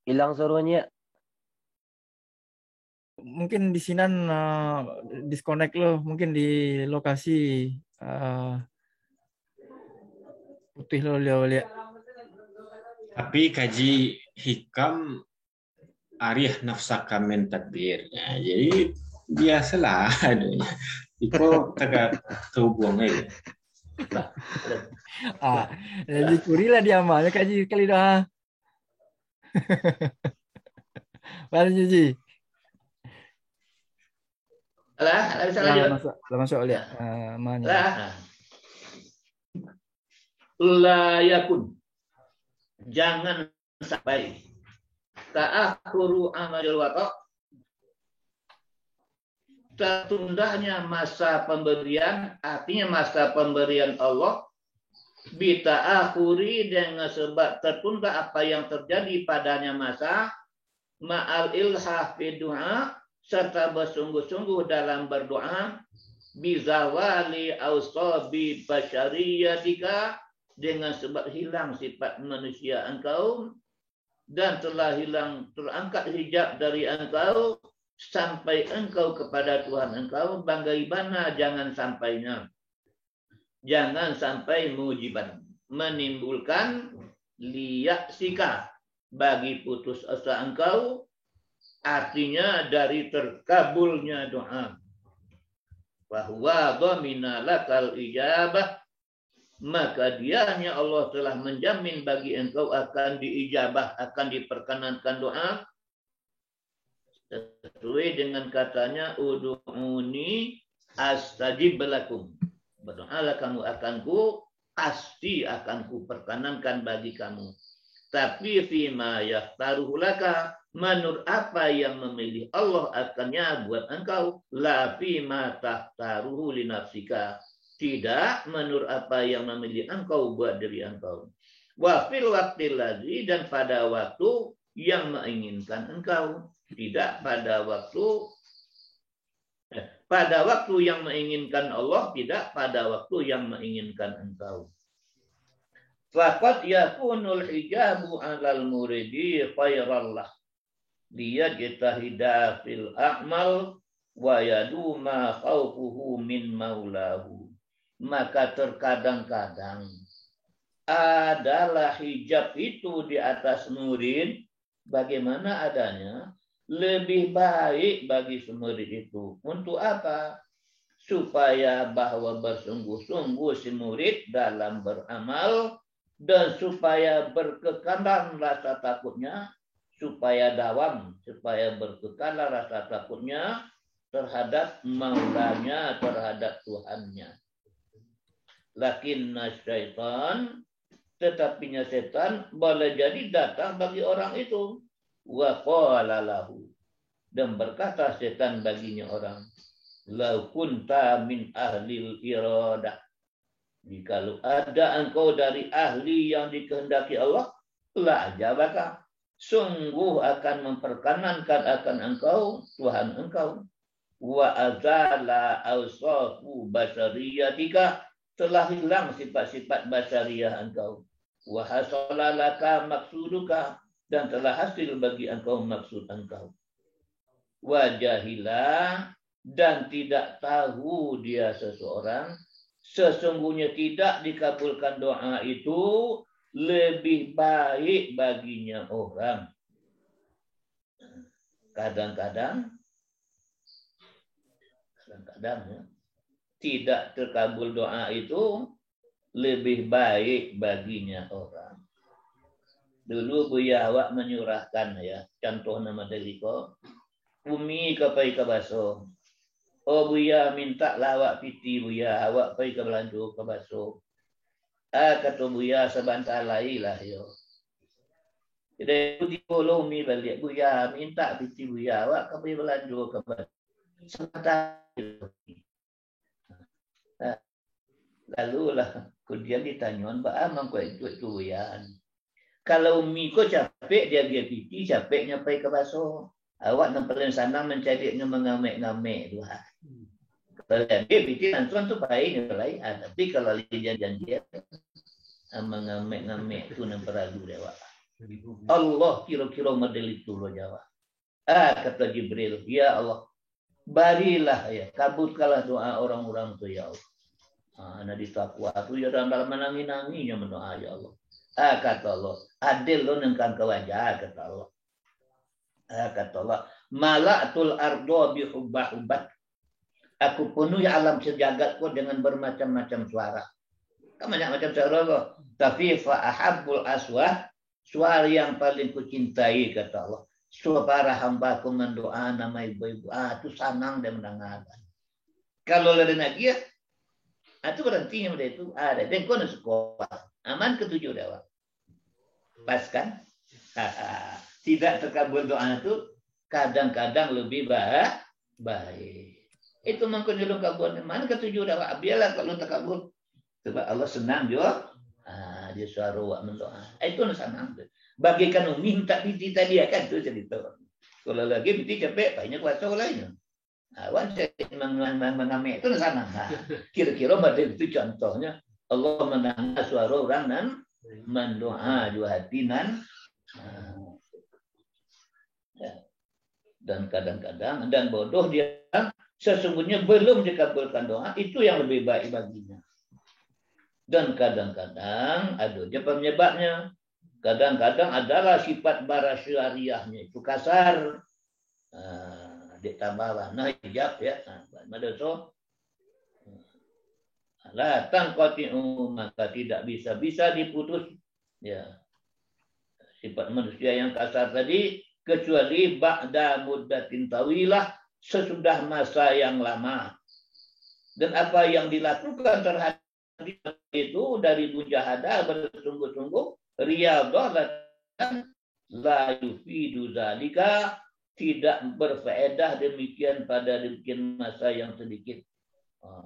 S9: Hilang suaranya.
S2: Mungkin di sini disconnect lo, mungkin di lokasi putih lo lihat.
S3: Tapi kaji hikam arih nafsaka min tadbir. Ya, jadi biasalah adanya. Itu tegak hubungnya.
S2: Jadi kurilah dia amalnya kaji kali dah. Baru Ji. masuk lihat mana.
S1: La yakun. Jangan sampai ta'akhuru amalil wata, tertundanya masa pemberian, artinya masa pemberian Allah, bita'akhuri dengan sebab tertunda apa yang terjadi padanya masa, ma'al ilhah fi du'a, serta bersungguh-sungguh dalam berdoa, bizawali awsabi basyariyatika, dengan sebab hilang sifat manusia engkau dan telah hilang terangkat hijab dari engkau sampai engkau kepada Tuhan engkau, bagaimana jangan sampai mujiban menimbulkan liyaksika bagi putus asa engkau, artinya dari terkabulnya doa. Bahwa dhamina lakal ijabah, maka dianya Allah telah menjamin bagi engkau akan diijabah, akan diperkenankan doa. Sesuai dengan katanya, ud'uni astajib lakum. Berdoalah kamu akanku, pasti akan ku perkenankan bagi kamu. Tapi fima yaftaruhu laka, menurut apa yang memilih Allah akannya buat engkau. La fima taftaruhu li nafsika, tidak menurut apa yang memilih engkau buat diri engkau. Wa fil waqtil ladzi, dan pada waktu yang menginginkan engkau, tidak pada waktu yang menginginkan Allah, tidak pada waktu yang menginginkan engkau. Faqad yakunul hijabu 'alal muridi khairallah liyajtahida fil a'mal wa yaduma khaufuhu min maulahu. Maka terkadang-kadang adalah hijab itu di atas murid, bagaimana adanya, lebih baik bagi murid itu. Untuk apa? Supaya bahwa bersungguh-sungguh si murid dalam beramal, dan supaya berkekalan rasa takutnya, supaya dawam, supaya berkekalan rasa takutnya terhadap maulanya, terhadap Tuhannya. Lakinna syaitan, tetapinya setan boleh jadi datang bagi orang itu. Wa qala lahu, dan berkata setan baginya orang, lau kunta min ahlil iradah, jikalau ada engkau dari ahli yang dikehendaki Allah, la jabaka, sungguh akan memperkenankan akan engkau Tuhan engkau. Wa azala awsafu basyariyatika, telah hilang sifat-sifat basyariah engkau. Wa hasalalaka maksuduka, dan telah hasil bagi engkau maksud engkau. Wa jahila, dan tidak tahu dia seseorang, sesungguhnya tidak dikabulkan doa itu lebih baik baginya orang. Kadang-kadang ya, tidak terkabul doa itu lebih baik baginya orang. Dulu Buya awak menyurahkan ya, contoh nama deliko, umi kapai kabaso. Oh Buya minta lawak piti Buya, awak pai ke belanjo kabaso. Kata Buya sebentar lagi lah yo. Jadi di polo umi balik Buya minta piti Buya, awak kapai belanjo kabaso. Sebentar. Lalu lah kemudian ditanyakan, Mbak Amang kau itu ya. Kalau umi kau capek dia piti, capeknya pai ke baso. Awak nampelin sana mencadiknya mengamek-ngamek Tuhan. Kalau dia piti antuan tu baik lain. Tapi kalau janjian dia mengamek-ngamek tu namperalu dewa. Allah kira-kira model itu lo jawab. Kata Jibril, ya Allah, barilah ya, kabulkanlah doa orang-orang tu ya Allah. Anak ditakwa tu ya dalam menangi-nanginya mendoa ya Allah. Kata Allah, adil lo nengkan ke wajah, kata Allah. Kata Allah, mala'tul ardo bihubbah-hubbah. Aku penuhi alam sejagatku dengan bermacam-macam suara. Kan banyak macam suara lo. Tapi fa'ahabbul aswah, suara yang paling kucintai, kata Allah. Suara hamba ku mendoa nama ibu-ibu. Itu senang dia mendengarkan. Kalau ada lagi ya, itu berhentinya pada itu ada. Dan kau sekolah aman ketujuh dah. Pas kan? Tidak terkabul doa itu kadang-kadang lebih baik. Itu mengkonjolong kabul mana ketujuh dah. Biarlah kalau terkabul. Sebab Allah senang juga. Dia suara wa mendoa. Itu senang. Bagikan minta kita dia kan tu cerita. Kalau lagi binti capek banyak kuasa lainnya. Wajib mengambil itu sana. Kira-kira pada itu contohnya Allah mendengar suara orang dan mendoa dua hati dan kadang-kadang dan bodoh dia sesungguhnya belum dikabulkan doa itu yang lebih baik baginya. Dan kadang-kadang ada je penyebabnya. Kadang-kadang adalah sifat barasyariahnya itu kasar. Ditambah nah hijab ya. Madoso la tangqati'u maka tidak bisa diputus ya. Sifat manusia yang kasar tadi kecuali ba'da muddatin tawilah sesudah masa yang lama. Dan apa yang dilakukan terhadap itu dari mujahadah bersungguh-sungguh riyadhah dan la yufidu zalika tidak berfaedah demikian pada demikian masa yang sedikit.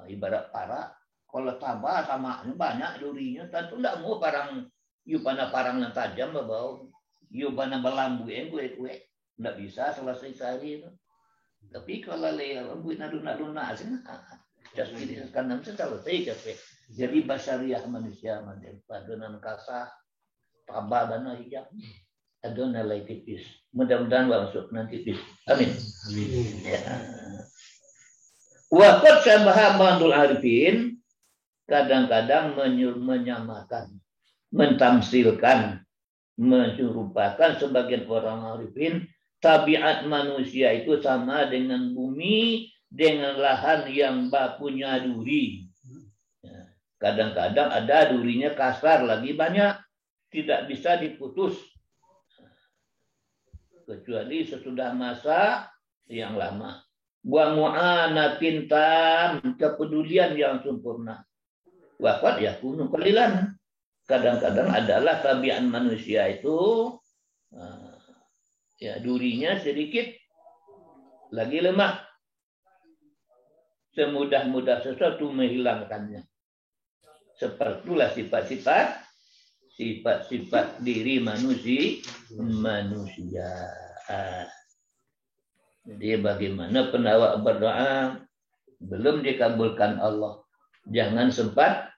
S1: Ibarat para kalau tabah sama banyak durinya tentu tidak mau parang yupana parang yang tajam bau yupana belambu yang kue tidak bisa selesai sehari itu. Tapi kalau leher lembu nadu-nadu sih jadi kan selesai capek. Jadi basyariah manusia pada nan kasah tabah dan hijab ada nilai tipis. Mudah-mudahan masuk nanti tipis. Amin. Ya. Waqad syabaha ba'dul arifin kadang-kadang menyamakan, mentamsilkan, menyerupakan sebagian orang arifin tabiat manusia itu sama dengan bumi dengan lahan yang punya duri. Kadang-kadang ada durinya kasar lagi banyak, tidak bisa diputus kecuali sesudah masa yang lama. Wa mu'anatin tam kepedulian yang sempurna. Waqad yakunu qalilan. Kadang-kadang adalah tabiat manusia itu ya durinya sedikit lagi lemah. Semudah-mudah sesuatu menghilangkannya. Sepertilah sifat-sifat diri manusia. Jadi bagaimana pendawak berdoa belum dikabulkan Allah. Jangan sempat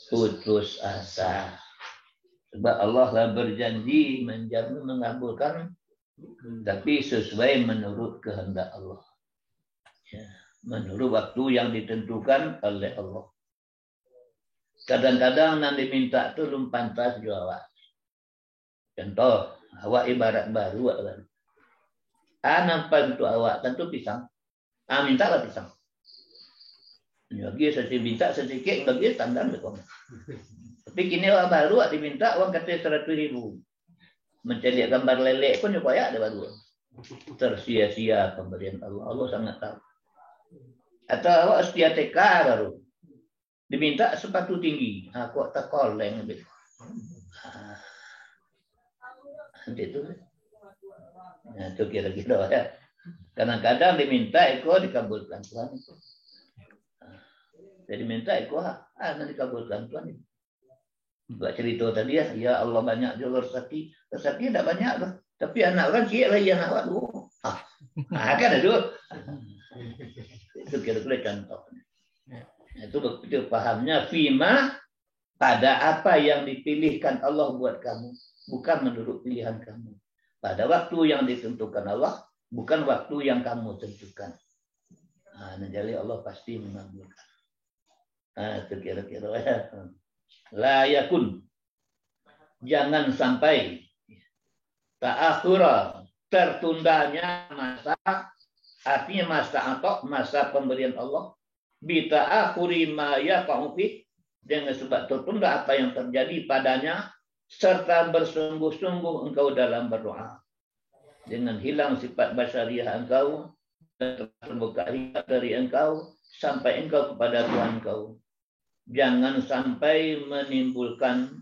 S1: putus asa. Sebab Allah lah berjanji menjamin mengabulkan tapi sesuai menurut kehendak Allah. Ya, menurut waktu yang ditentukan oleh Allah. Kadang-kadang nanti minta tu belum pantas jawab. Contoh, awak ibarat baru. Nampak untuk awak tentu pisang. Mintalah pisang. Lagi saya minta sedikit, lagi standar betul. Tapi kini awak baru diminta uang kata 100.000. Mencari gambar lelek pun supaya ada baru. Tersia-sia pemberian Allah. Allah sangat tahu. Atau awak setia TK baru. Diminta sepatu tinggi. Kok tak koleng. Itu. Nah, itu kira-kira ya. Kadang-kadang diminta dikabulkan Tuhan. Jadi minta nanti dikabulkan Tuhan. Buat cerita tadi ya Allah banyak jalur rezeki. Rezeki tidak banyak loh. Tapi anak orang siap lagi anak awak dulu. Kan ada. Itu kira-kira contohnya. Itu pahamnya fima pada apa yang dipilihkan Allah buat kamu, bukan menurut pilihan kamu. Pada waktu yang ditentukan Allah, bukan waktu yang kamu tentukan. Jadi Allah pasti mengabulkan. Itu kira-kira ya. La yakun. Jangan sampai ta'akhura, tertundanya masa, artinya masa pemberian Allah. Bita'akhuri ma yaqa'u fi, dengan sebab tertunda apa yang terjadi padanya, serta bersungguh-sungguh engkau dalam berdoa. Dengan hilang sifat basyariah engkau, terbuka hijab dari engkau, sampai engkau kepada Tuhan kau. Jangan sampai menimbulkan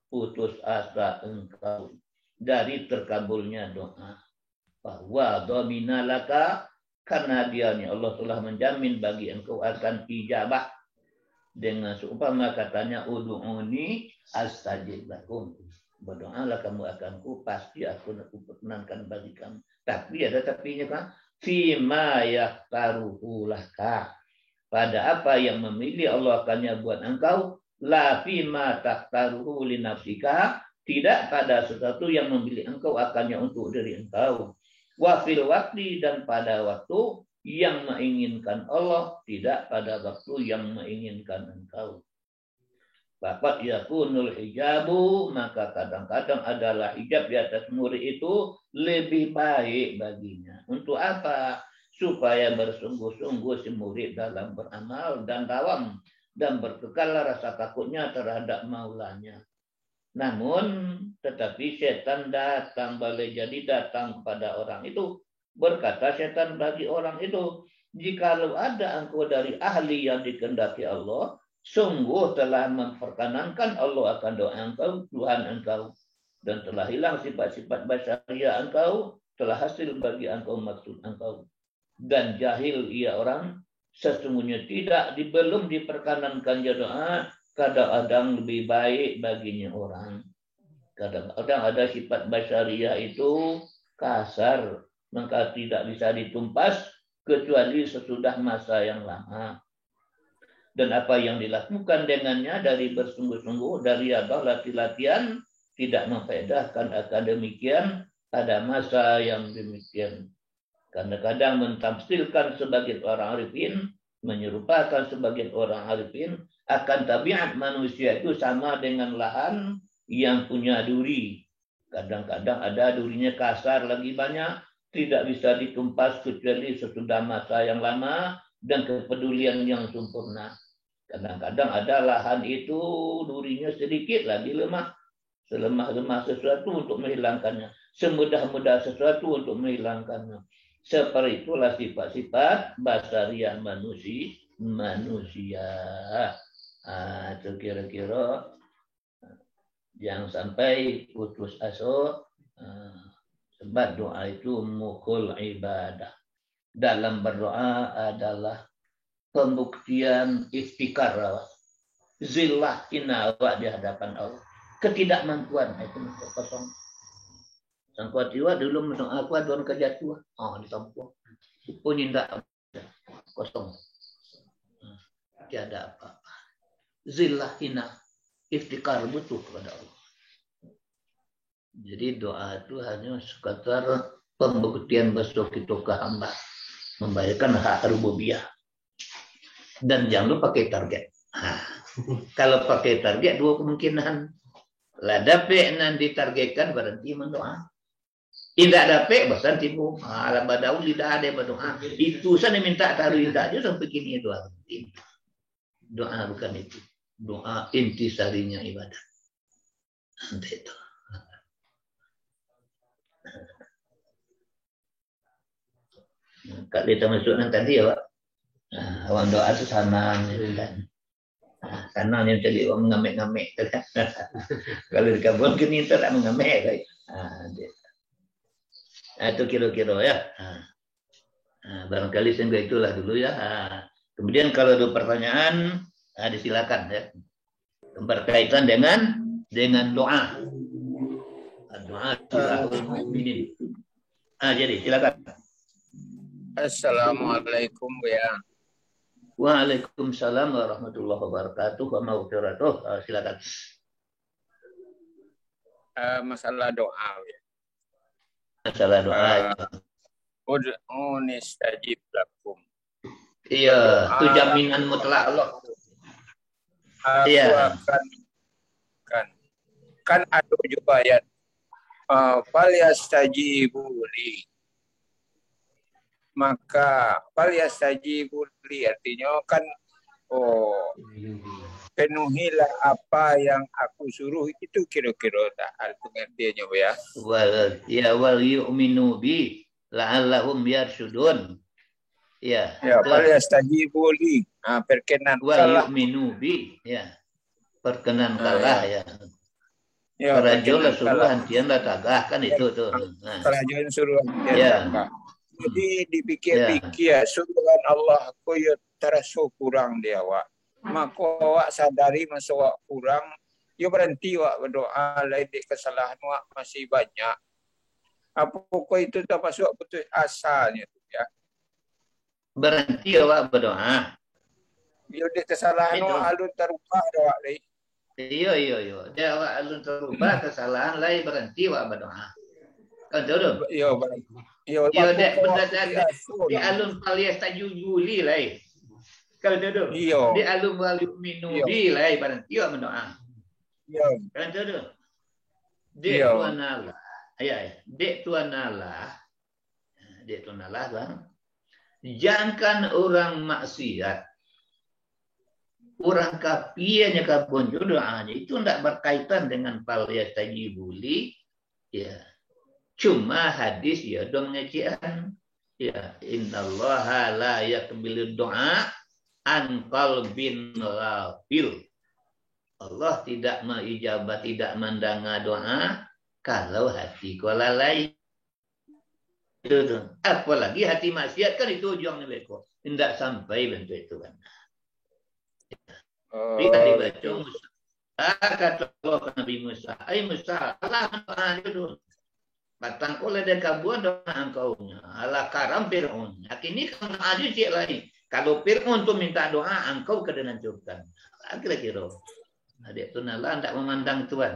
S1: putus asa engkau dari terkabulnya doa. Bahwa domina laka, karena dia Allah telah menjamin bagi engkau akan ijabah. Dengan seumpama katanya ud'uni astajib lakum. Berdoalah kamu akan ku, pasti aku perkenankan bagi kamu. Tapi ada tapinya kan? Fima yaktaruhu laka. Pada apa yang memilih Allah akannya buat engkau. La fima taktaruhu li nafsika. Tidak pada sesuatu yang memilih engkau akannya untuk diri engkau. Wa fil waktu, dan pada waktu yang menginginkan Allah, tidak pada waktu yang menginginkan engkau. Bapak yakunul hijabu, maka kadang-kadang adalah hijab di atas murid itu lebih baik baginya. Untuk apa? Supaya bersungguh-sungguh si murid dalam beramal dan dawam dan berkekal rasa takutnya terhadap maulanya. Namun tetapi setan datang, boleh jadi datang kepada orang itu. Berkata setan bagi orang itu, jikalau ada engkau dari ahli yang dikehendaki Allah, sungguh telah memperkenankan Allah akan doa engkau, Tuhan engkau, dan telah hilang sifat-sifat basyariah engkau, telah hasil bagi engkau maksud engkau. Dan jahil ia orang, sesungguhnya belum diperkenankan doa, kadang-kadang lebih baik baginya orang. Kadang-kadang ada sifat basyariah itu kasar, maka tidak bisa ditumpas kecuali sesudah masa yang lama. Dan apa yang dilakukan dengannya dari bersungguh-sungguh, dari latihan, tidak memfaedahkan akan demikian pada masa yang demikian. Kadang-kadang mentafsirkan sebagian orang arifin, menyerupakan sebagian orang arifin, akan tabiat manusia itu sama dengan lahan yang punya duri. Kadang-kadang ada durinya kasar lagi banyak, tidak bisa ditumpas kecuali sesudah masa yang lama dan kepedulian yang sempurna. Kadang-kadang ada lahan itu durinya sedikit lagi lemah. Selemah-lemah sesuatu untuk menghilangkannya. Semudah-mudah sesuatu untuk menghilangkannya. Seperti itulah sifat-sifat basariah manusia. Itu kira-kira yang sampai putus asa. Sebab doa itu mukhul ibadah. Dalam berdoa adalah pembuktian iftikar, zillah inawak di hadapan Allah. Ketidakmampuan itu kosong. Sangkuat jiwa dulu mendoa aku adon kerja tua. Ditampung. Punyindak kosong. Tiada apa-apa. Zillah ina iftikar butuh kepada Allah. Jadi doa itu hanya sekadar pembuktian besok itu ke hamba, membayarkan hak rububiyah. Dan jangan lupa pakai target. Kalau pakai target dua kemungkinan. Lah dapet nanti ditargetkan berhenti mendoa. Tidak dapet bahkan timbul. Alam badaul tidak ada berdoa. Itu sana minta taruh tidak aja sampai kini doa. Doa bukan itu. Doa intisarinya ibadah. Nanti itu. Kak kita masuk nanti ya, Pak. Awang doa itu sanang kan. Sanang yang jadi orang mengamek-ngamek kan. Kalau di kampung kini tak mengamek kan. Itu kira-kira ya. Barangkali sehingga itulah dulu ya. Kemudian kalau ada pertanyaan, disilakan ya. Berkaitan dengan doa. Doa silahul mu'minin. Jadi silakan.
S7: Assalamualaikum ya.
S1: Waalaikumsalam warahmatullahi wabarakatuh wa maghfiratuh. Silakan.
S7: Masalah doa ya.
S1: Masalah doa.
S7: Ud'uni astajib lakum.
S1: Iya, itu jaminan mutlak Allah.
S7: Aku kan ada juga ayat fal yastajibu li. Maka fal yastajibu li artinya kan penuhilah apa yang aku suruh, itu kira-kira tak pengertiannya ya.
S1: Wal yu'minu bi la'allahum yarshudun. Ya.
S7: Ya, falyastajibu li. Perkenankanlah.
S1: Wa yu'minu bi. Ya. Perkenankanlah ya.
S7: Ya,
S1: Kerajola suruh hantianlah tagah kan itu tuh.
S7: Kerajola suruh
S1: ya.
S7: Tagah. Jadi dipikir-pikir suruhan Allah koyo terasa kurang dia wak. Maka wak sadari masa wak kurang, yo berhenti wak berdoa lain di kesalahan wak masih banyak. Apa kok itu tak masuk putus asanya tu ya.
S1: Berhenti wak berdoa.
S7: Yo di kesalahan wak alun terubah wak lain.
S1: Iya. Dia awak alun terubah kesalahan lain berhenti wak berdoa. Kan jodoh.
S7: Iya berhenti.
S1: Iya dek benda di alun falyastajibu lain. Kalau jodoh.
S7: Iya.
S1: Di alun minubi lain berhenti wak berdoa.
S7: Iya.
S1: Kan jodoh. Dek Tuhan Allah. Dek Tuhan Allah. Dek Tuhan Allah bang. Jangan orang maksiat. Orang kafirnya kabun doanya itu tidak berkaitan dengan falyastajibu li. Ya. Cuma hadis ya dong ngecian. Ya, innallaha la yaqbilu du'a an qalbin ghafil. Allah tidak mengijabah, tidak mendengar doa kalau hati kau lalai. Itu. Apalagi hati maksiat kan itu ujungnya beko. Tidak sampai bentuk itu kan. Kita dibaca Musa. Kata Allah ke Nabi Musa, "Ai Musa, Allah doa itu. Batang oleh dan kabuan doa engkaunya. Allah karam Fir'aun. Kini kamu ada cik lain. Kalau Fir'aun tu minta doa, engkau kena hancurkan." Kira-kira. Adik tu nala tidak memandang Tuhan.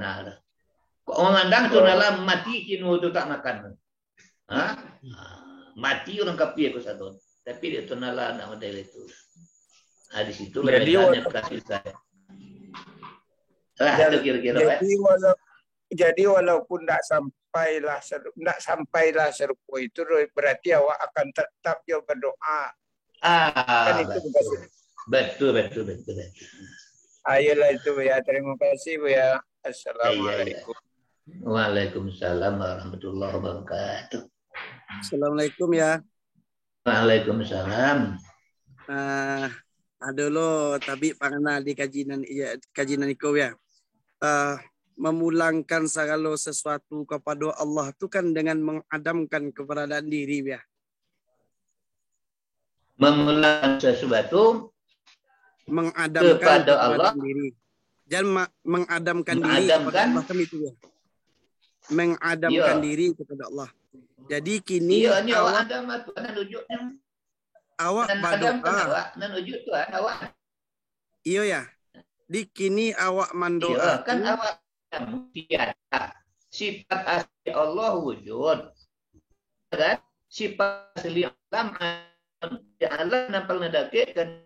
S1: Kok memandang tu nala mati kinu tu tak makan. Mati orang kafir aku satu. Tapi dia tu nala tidak model itu. Di situ letaknya kasih saya.
S7: Jadi walaupun tidak sampailah serupa itu berarti awak akan tetap yo berdoa. Kan itu
S1: betul.
S7: Ayolah itu ya. Terima kasih ya. Assalamualaikum.
S1: Waalaikumsalam warahmatullahi wabarakatuh.
S6: Assalamualaikum ya.
S1: Waalaikumsalam.
S6: Adolo tapi pernah di kajian iko ya. Memulangkan segala sesuatu kepada Allah itu kan dengan mengadamkan keberadaan diri ya.
S1: Memulangkan sesuatu
S6: mengadamkan
S1: kepada Allah
S6: diri. Jangan mengadamkan diri kepada Allah kan itu ya. Mengadamkan diri kepada Allah. Jadi kini
S1: awak adam apa wujudnya?
S6: Awak berdoa
S1: dan wujud Tuhan awak.
S6: Iya ya. Di kini awak mendoa
S1: kan awak tiada sifat asli Allah wujud. Kan? Sifat asli alam nampal nadake kan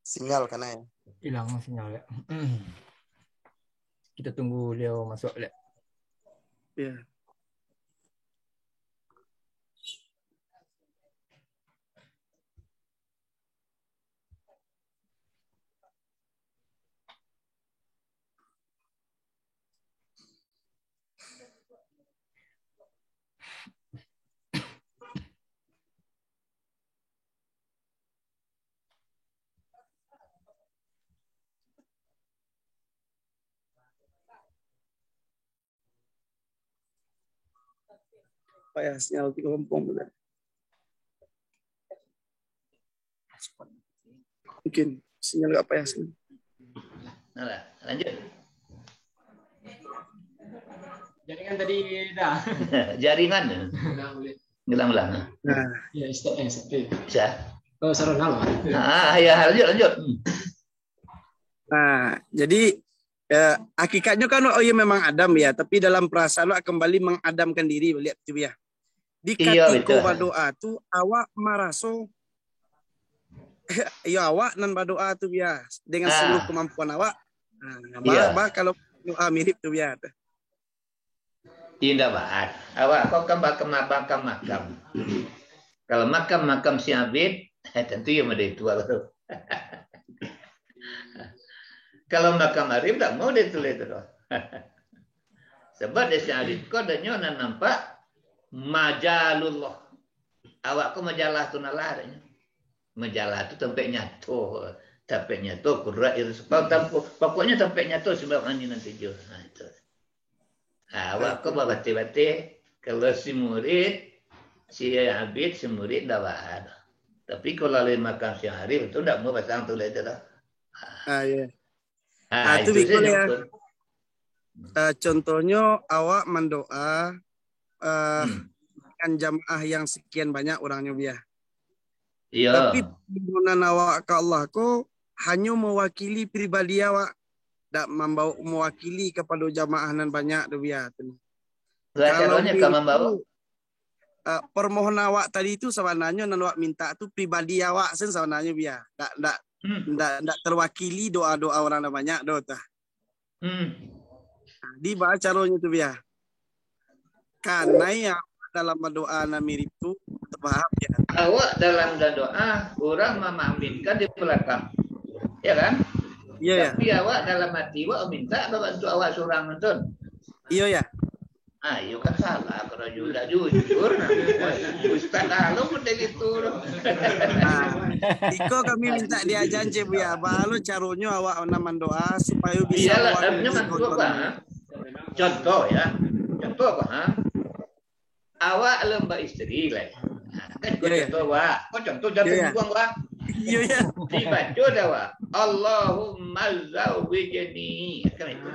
S6: sinyal karena ya.
S2: Hilang sinyal ya. Kita tunggu dia masuk ya.
S6: Ya. Ya sinyal 3 kompong benar. Mungkin sinyal nggak payah sih.
S1: Nah, lanjut.
S12: Jaringan tadi dah.
S1: Jaringan. Ngilang-ngilang.
S6: Nah,
S12: ya ST.
S1: Bisa.
S12: Oh, saranal.
S1: Ya lanjut.
S6: Nah, jadi hakikatnya kan memang Adam ya, tapi dalam perasaan kembali mengadamkan diri, lihat tu ya. Di ketika berdoa tu awak maraso ya awak nan berdoa tu ya dengan seluruh kemampuan awak. Nah, kalau doa mirip tu ya.
S1: Tidak bahat. Awak kau kan makam. Kalau makam si Abid, tentu yang ada itu. Kalau makan marib tak mau dia tulis itu. Sebab dia syahid kau dan nyonya nampak majalullah. Awak kau majalah tu nalarnya. Majalah tu tempat nyatu. Tempat nyatu kurra irsal. Pokoknya tempat nyatu sebab ani nanti jo. Nah itu. Awak kau bati-bati kalau si murid si abid si murid dah ada. Tapi kalau lain makan si hari itu tak mau pasang tulis itu dah.
S6: Iya. Itu betul ya. Contohnya awak mendoa dengan jamaah yang sekian banyak orangnya biar.
S1: Iya.
S6: Tapi permohonan awak ke Allah kok hanya mewakili pribadi awak, tak membawa mewakili kepada jamaah nan banyak tu biar. Kalau
S1: membawa
S6: permohonan awak tadi itu sebenarnya nan awak minta tu pribadi awak sen sebenarnya biar. Tak terwakili doa-doa orang banyak doa tah. Di baca caranya tu biar. Karena ya dalam doa mirip tu terpaham ya.
S1: Awak dalam doa orang memaminkan di belakang, ya kan?
S6: Iya.
S1: Tapi awak dalam hati awak minta bantu awak seorang nonton.
S6: Iya ya.
S1: Ayo kan salah kalau juga jujur. Ustaz kalau model itu.
S6: Iko kami minta dia janji bu ya, balu caranya awak naman doa supaya bisa.
S1: Iyalah, contoh ya, contoh apa? Awak lembah istri lah. Kan contoh wah, kok contoh jangan buang wah.
S6: Iya ya.
S1: Dibaca dah wah. Allahumma zawwijni. Kan itu.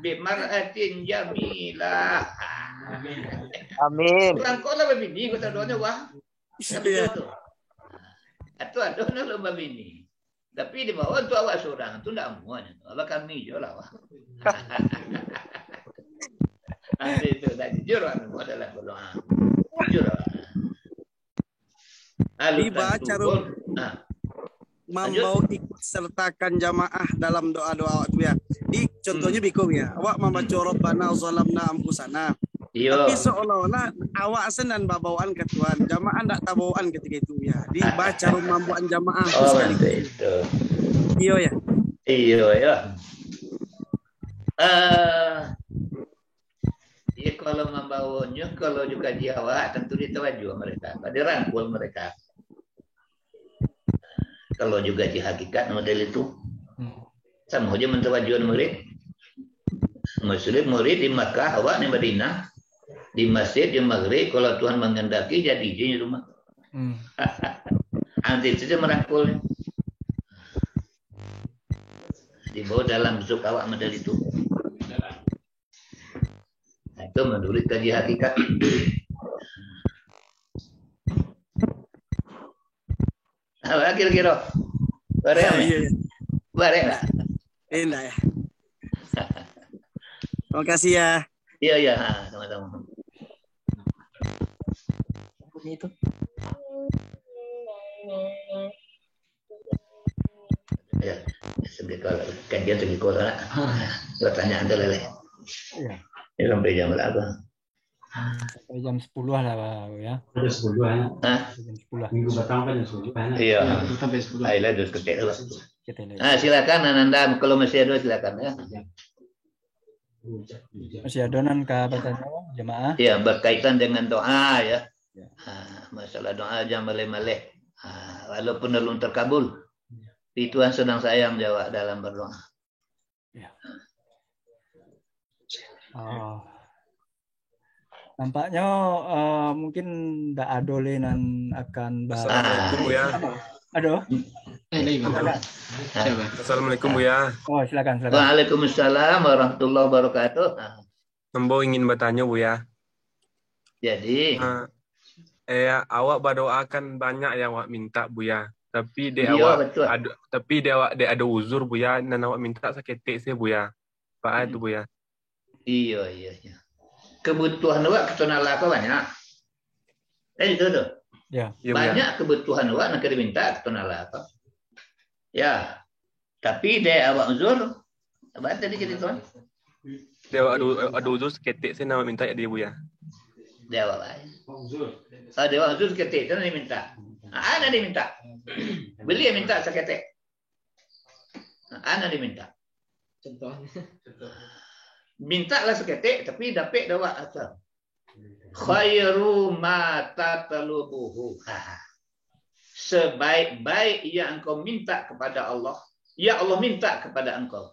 S1: Bimar'atin jamilah.
S9: Amin.
S1: Orang kau lah bini, kau tahu doanya wah. Itu ada lomba bini. Tapi di bawah untuk awak seorang, itu tidak muanya. Awak kami je lah wah. Itu tak jujur adalah berdoa. Jujur.
S6: Dibaca membawa ikut sertakan jamaah dalam doa-doa awak tu ya. Di contohnya biko ya. Awak membaca Rabbana zalamna anfusana. Tapi seolah-olah awak senan bawaan ke Tuhan. Jamaah tak tabawaan ketika itu ya. Dibaca membuat jamaah sekali.
S1: Itu.
S6: Iya ya.
S1: Iya ya. Ya kalau membawanya, kalau juga Jawa tentu ditawaju mereka, dirangkul mereka. Kalau juga di hakikat model itu, sama aja mentawaju murid. Muslim murid di Makkah, awak di Madinah, di masjid di Maghrib. Kalau Tuhan menghendaki jadi di rumah. Nanti itu merangkul. Dibawa dalam bentuk awak model itu. Itu menurut kaji hakikat. Apa kira-kira? Bareng? Bareng nggak?
S6: Enak ya. Terima kasih ya.
S1: Iya, sama-sama. Itu. Ya, segitu kajian segitu lah. Pertanyaan terleleh. Iya. Ini sampai jam berapa?
S2: Sampai jam 10 lah ya.
S3: Jam 10 ya.
S2: Jam 10.
S3: Minggu batang kan jam 10 ya.
S1: Iya.
S3: Sampai 10.
S1: Ayolah terus ketik dulu. Silakan Ananda kalau masih ada silakan ya.
S2: Masih ada nan ka bertanya jemaah?
S1: Iya, berkaitan dengan doa ya. Masalah doa jangan maleh-maleh. Walaupun belum terkabul. Tuhan sedang sayang jawab dalam berdoa.
S2: Ya. Nampaknya mungkin tidak adolenan akan
S13: Assalamualaikum Bu ya.
S2: Aduh.
S13: Assalamualaikum Bu ya.
S2: Oh silakan.
S1: Waalaikumsalam warahmatullahi wabarakatuh.
S13: Membo ingin bertanya Bu ya.
S1: Jadi.
S13: Awak berdoakan banyak yang awak minta Bu ya. Tapi dia ada uzur Bu ya. Dan awak minta saketik saya Bu ya. Apa itu Bu ya?
S1: Iya. Kebutuhan awak ketonala apa banyak? Itu tuh.
S2: Ya.
S1: Banyak kebutuhan awak nak diminta ketonala apa? Ya. Tapi dia awak uzur. Apa tadi cerita tuan?
S13: Dia ada uzur seketik saya nak minta dia Bu ya.
S1: Dia awak baik. Dia awak uzur seketik tu nak diminta. Ada diminta. Beli minta seketik. Ana diminta.
S12: Contohnya.
S1: Minta lah seketik tapi dapat dawa asal. Khairu ma tatlubuhu. Sebaik-baik yang engkau minta kepada Allah, ya Allah minta kepada engkau.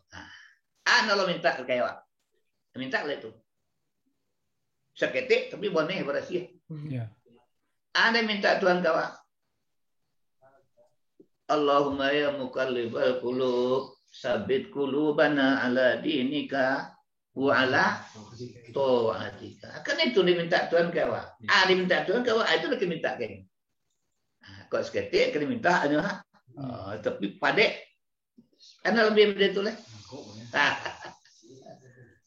S1: Ana Allah minta kayak minta lah itu. Seketik tapi boleh berhasil.
S2: Ya.
S1: Ana minta Tuhan kau. Allahumma ya muqallibal qulub, sabit qulubana ala dinika wa ala taatika. Kan itu diminta Tuhan kau. Diminta Tuhan kau, itu lagi minta kayak. Kok seketik kena minta aja. Tapi padek. Ana lebih dari itu lah.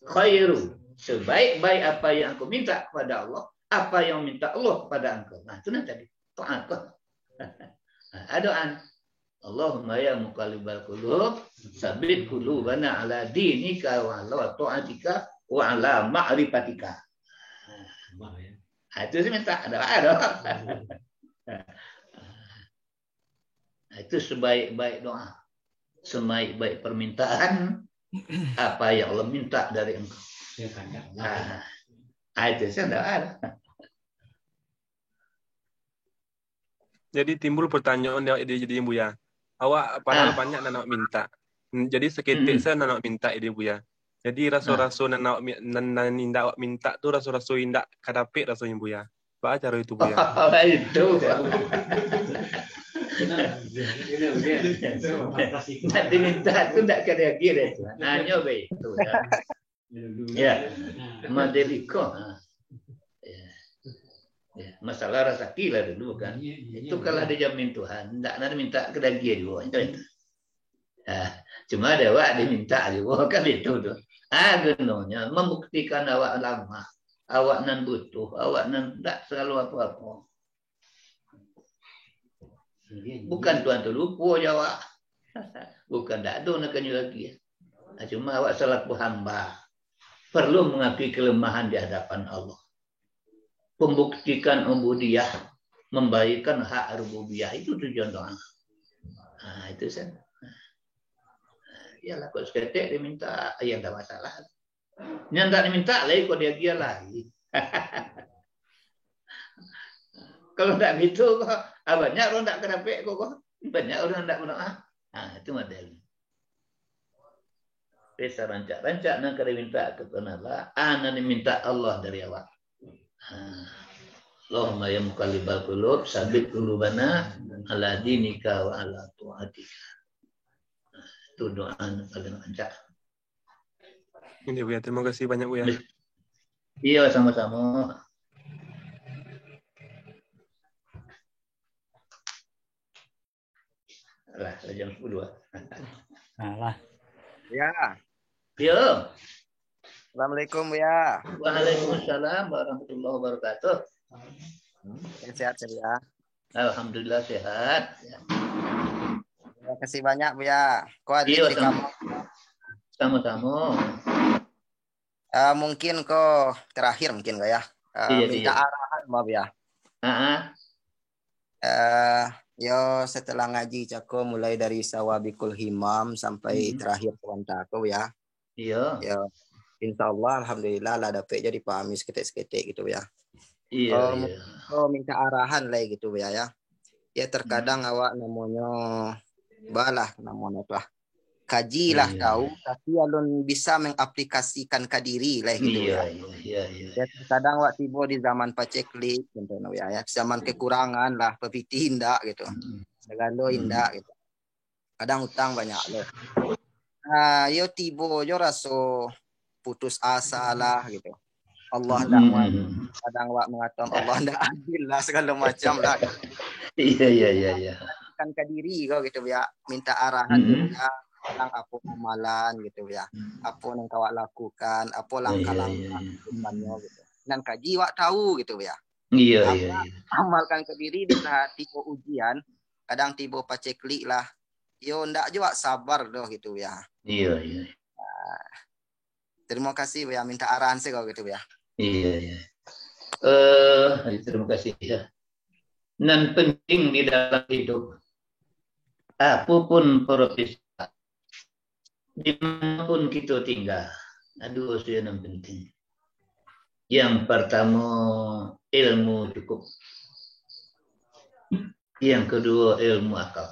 S1: Khairu. Sebaik-baik apa yang aku minta kepada Allah, apa yang minta Allah kepada engkau. Nah, itu nanti tadi. Doa kau. Doa. Allahumma ya muqallibal qulub, sabit qulubana ala dinika wa ala taatika wa ala ma'rifatika. Itu sih minta. Ada. Itu sebaik-baik doa. Sebaik-baik permintaan apa yang Allah minta dari engkau. Itu saya tidak ada.
S13: Jadi timbul pertanyaan yang jadi Buya. Awak padahal banyak nak minta. Jadi seketik saya nak minta ini Buya. Jadi rasu-rasu nak nindak awak minta tu rasu-rasu indak kadapik rasanya Buya. Apa cara itu Buya?
S1: Itu. Nanti minta tu tidak kira-kira itu. Hanya begitu. Ya, Madeliko. Ya, masalah rasa kila dulu kan. Itu kalau dijamin Tuhan, tidak ada minta kedagir juga. Cuma ada awak diminta juga kan itu tuh. Gunanya membuktikan awak lama, awak nan butuh, awak nan tidak selalu apa-apa. Bukan Tuhan tu lupa jawab. Bukan tak ada nak kanyu lagi. Cuma awak selaku hamba perlu mengakui kelemahan di hadapan Allah. Pembuktikan ubudiyah, membaikkan hak rububiyah itu tujuan doa. Itu saja. Iyalah kalau seketik diminta, ya tidak masalah. Yang tak diminta lagi kok dia lagi. Kalau tak gitu kok banyak orang tak kenapa kok. Banyak orang tak berdoa. Itu model. Bisa rancak-rancak nak kena minta ke Tuhan Allah. Ana minta Allah dari awak. Allahumma ya muqallibal qulub, sabit qulubana ala dinika wa ala taatika. Itu doa paling rancak.
S13: Ini Buya, terima kasih banyak Buya.
S1: Iya, sama-sama. Lah, jam 10.
S2: Alah.
S6: Ya.
S1: Yo.
S6: Assalamualaikum ya.
S1: Waalaikumsalam warahmatullahi wabarakatuh.
S6: Sehat ya.
S1: Alhamdulillah sehat.
S6: Terima kasih banyak Bu ya. Kau ada di kamu.
S1: Sama-sama.
S6: Mungkin kau terakhir mungkin kau ya. Minta arahan Bu ya. Yo setelah ngaji cako mulai dari Sawabikul Himam sampai terakhir Wantako ya.
S1: Iya.
S6: Yo insyaallah alhamdulillah lah dapat jadi pahami seketik-seketik gitu ya.
S1: Iya.
S6: Oh minta arahan lah gitu ya. Ya terkadang awak namanya balah namanya lah. Kajilah tahu tapi alun bisa mengaplikasikan ke diri lah gitu ya.
S1: Iya.
S6: Ya kadang waktu tiba di zaman paceklik contohnya ya, zaman kekurangan lah pepiti indak gitu. Segala indak gitu. Kadang utang banyak loh. Nah, yo tiba yo raso putus asa lah gitu. Allah ndak mau. Kadang wak mengatakan Allah ndak adil lah segala macam lah.
S1: Iya.
S6: Kan ke diri kau gitu ya, minta arahan juga. Tentang apa amalan gitu ya, apa yang kau lakukan, apa langkah-langkah gitu. Dan kaji wak tahu gitu ya.
S1: Iya.
S6: Amalkan ke diri di saat tiba ujian, kadang tiba paceklik lah. Yo ndak juga sabar doh gitu ya.
S1: Iya.
S6: Terima kasih ya, minta arahan saya kau gitu ya.
S1: Iya. Terima kasih ya. Nan penting di dalam hidup apapun profesi dimanapun kita tinggal. Aduh, itu yang penting. Yang pertama, ilmu cukup. Yang kedua, ilmu akal.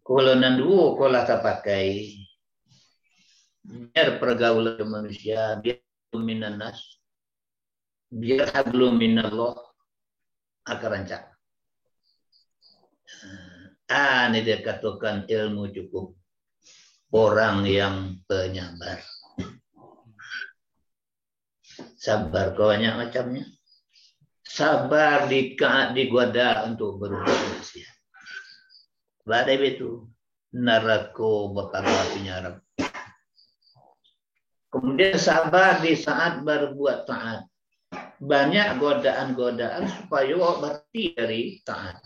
S1: Kalau nandu, kalau tak pakai, biar pergaulan manusia, biar minanas, biar hablum minallah akan rancak. Ini dia katakan ilmu cukup. Orang yang penyabar. Sabar kau banyak macamnya. Sabar digoda untuk berbuat maksiat. Badai itu neraka bakal penyarap. Kemudian sabar di saat berbuat taat. Banyak godaan-godaan supaya berhenti dari taat.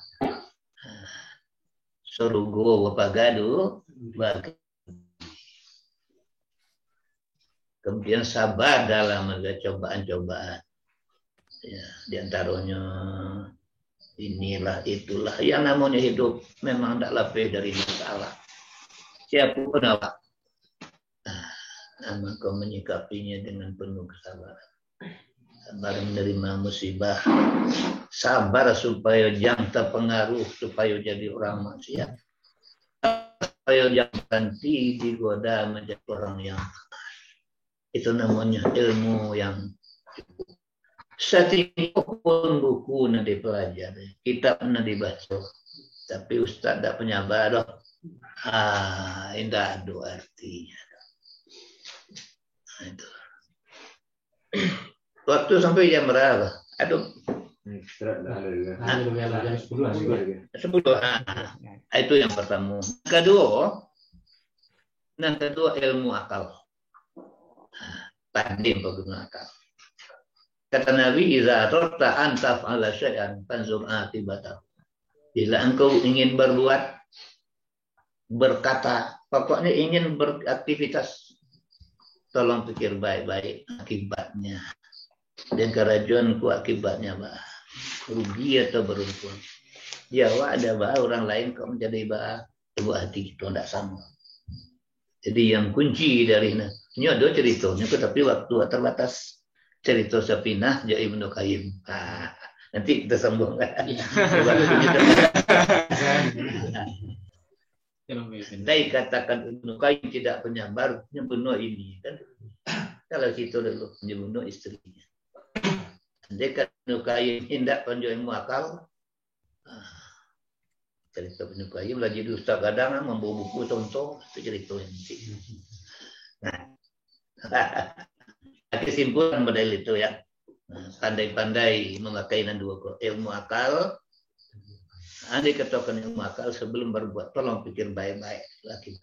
S1: Surugo wapagadu bagi. Kemudian sabar dalam cobaan-cobaan. Ya, di antaranya inilah itulah yang namanya hidup memang tidak lebih dari masalah. Siapapun awak, maka menyikapinya dengan penuh kesabaran. Sabar menerima musibah, sabar supaya jangan terpengaruh, supaya jadi orang maksiat, supaya jangan berhenti digoda menjadi orang yang itu namanya ilmu yang cukup. Setiap pun buku yang dipelajari, kitab yang dibaca, tapi Ustaz tidak penyabar, indah ada artinya. Itu. Waktu sampai jam berapa? Aduh.
S8: Jam 10.
S1: Itu yang pertama. Yang kedua ilmu akal. Tadi bagaimana akal. Kata Nabi, "Idza aradta an taf'ala syai'an fanzur aqibatahu." Bila engkau ingin berbuat, berkata, pokoknya ingin beraktivitas, tolong pikir baik-baik akibatnya. Dan kerajuanku akibatnya bah rugi atau beruntung. Jawa ada bah orang lain kok menjadi bah ibu hati itu tidak sama. Jadi yang kunci dari ini ada ceritanya, tapi waktu terbatas. Cerita Safinah Jai Ibnu Qayyim. Nanti kita sambung. Saya katakan Ibnu Qayyim tidak penyabar, membunuh ini kan. Kalau kita dulu membunuh istrinya. Andai kata Ibnu Qayyim hendak panjang akal. Cerita Ibnu Qayyim lagi dusta kadang membawa buku contoh itu cerita ini. Nah. Kesimpulan model itu ya, pandai-pandai memakai dua ilmu akal. Andai katakan ilmu akal sebelum berbuat, tolong pikir baik-baik lagi.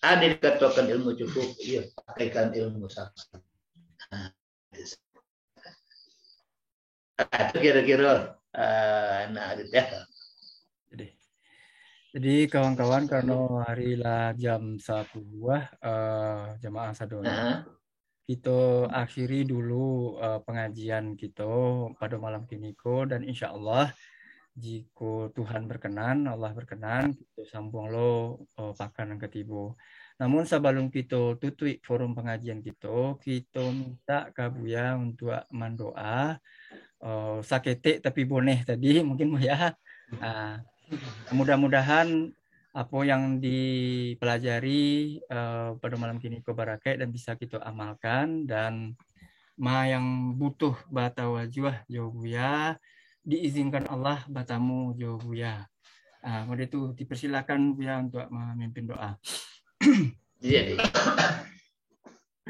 S1: Andai katakan ilmu cukup, iya pakaikan ilmu sabar. Itu kira-kira
S2: Jadi kawan-kawan karena hari lah jam 1 jamaah sadona. Kita akhiri dulu pengajian kita pada malam kiniko dan insya Allah jika Tuhan berkenan, Allah berkenan, kita sambung lo pakan yang ketiga. Namun sebelum kita tutup forum pengajian kita minta Kabuya untuk mendoa sakete tapi boneh tadi mungkin ya. Mudah-mudahan apa yang dipelajari pada malam kini kebarakai dan bisa kita amalkan dan yang butuh bata wajah Jobuya diizinkan Allah batamu Jobuya. Kemudian itu dipersilakan Buya untuk memimpin doa.
S1: Jadi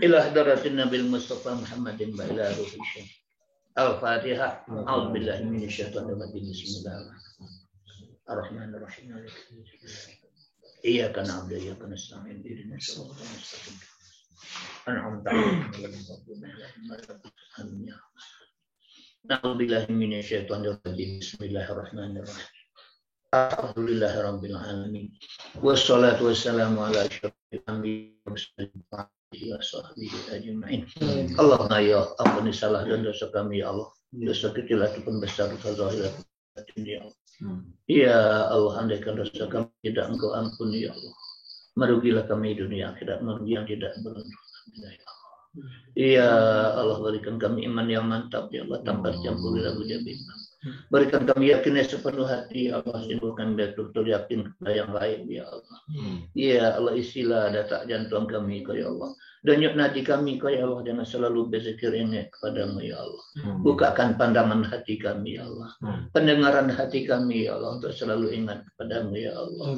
S1: ila hadratin Nabi Mustafa Muhammadin wa ila ruhihi. Al-Fatihah. A'udzubillahi minasyaitonir rajim. Bismillahirrahmanirrahim. Ar-Rahmanir-Rahim. Iyyaka na'budu wa iyyaka nasta'in. Ihdinas siratal mustaqim. An'amta 'alaihim Na'udzubillahi minasyaitonir rajim. Bismillahirrahmanirrahim. Alhamdulillahirabbil alamin. Wassalatu wassalamu ala asyrofil anbiya'i wa sahbihi ajma'in. Allahumma ya ampuni salah dan dosa kami ya Allah. Dosa kecil ataupun besar, dosa zahir ataupun batin ya Allah. Ya Allah, andaikan dosa kami tidak Engkau ampuni ya Allah. Merugilah kami dunia akhirat, merugi yang tidak beruntung. Ya Allah, berikan kami iman yang mantap ya Allah, tanpa campur ragu dan bimbang. Berikan kami yakinnya sepenuh hati ya Allah, sembuhkan betul-betul yakin kepada yang lain ya Allah. Ya Allah, isilah data jantung kami ya Allah, dan nadi kami ya Allah dengan selalu berzikir ingat kepadamu ya Allah. Bukakan pandangan hati kami ya Allah, pendengaran hati kami ya Allah, untuk selalu ingat kepadamu ya Allah.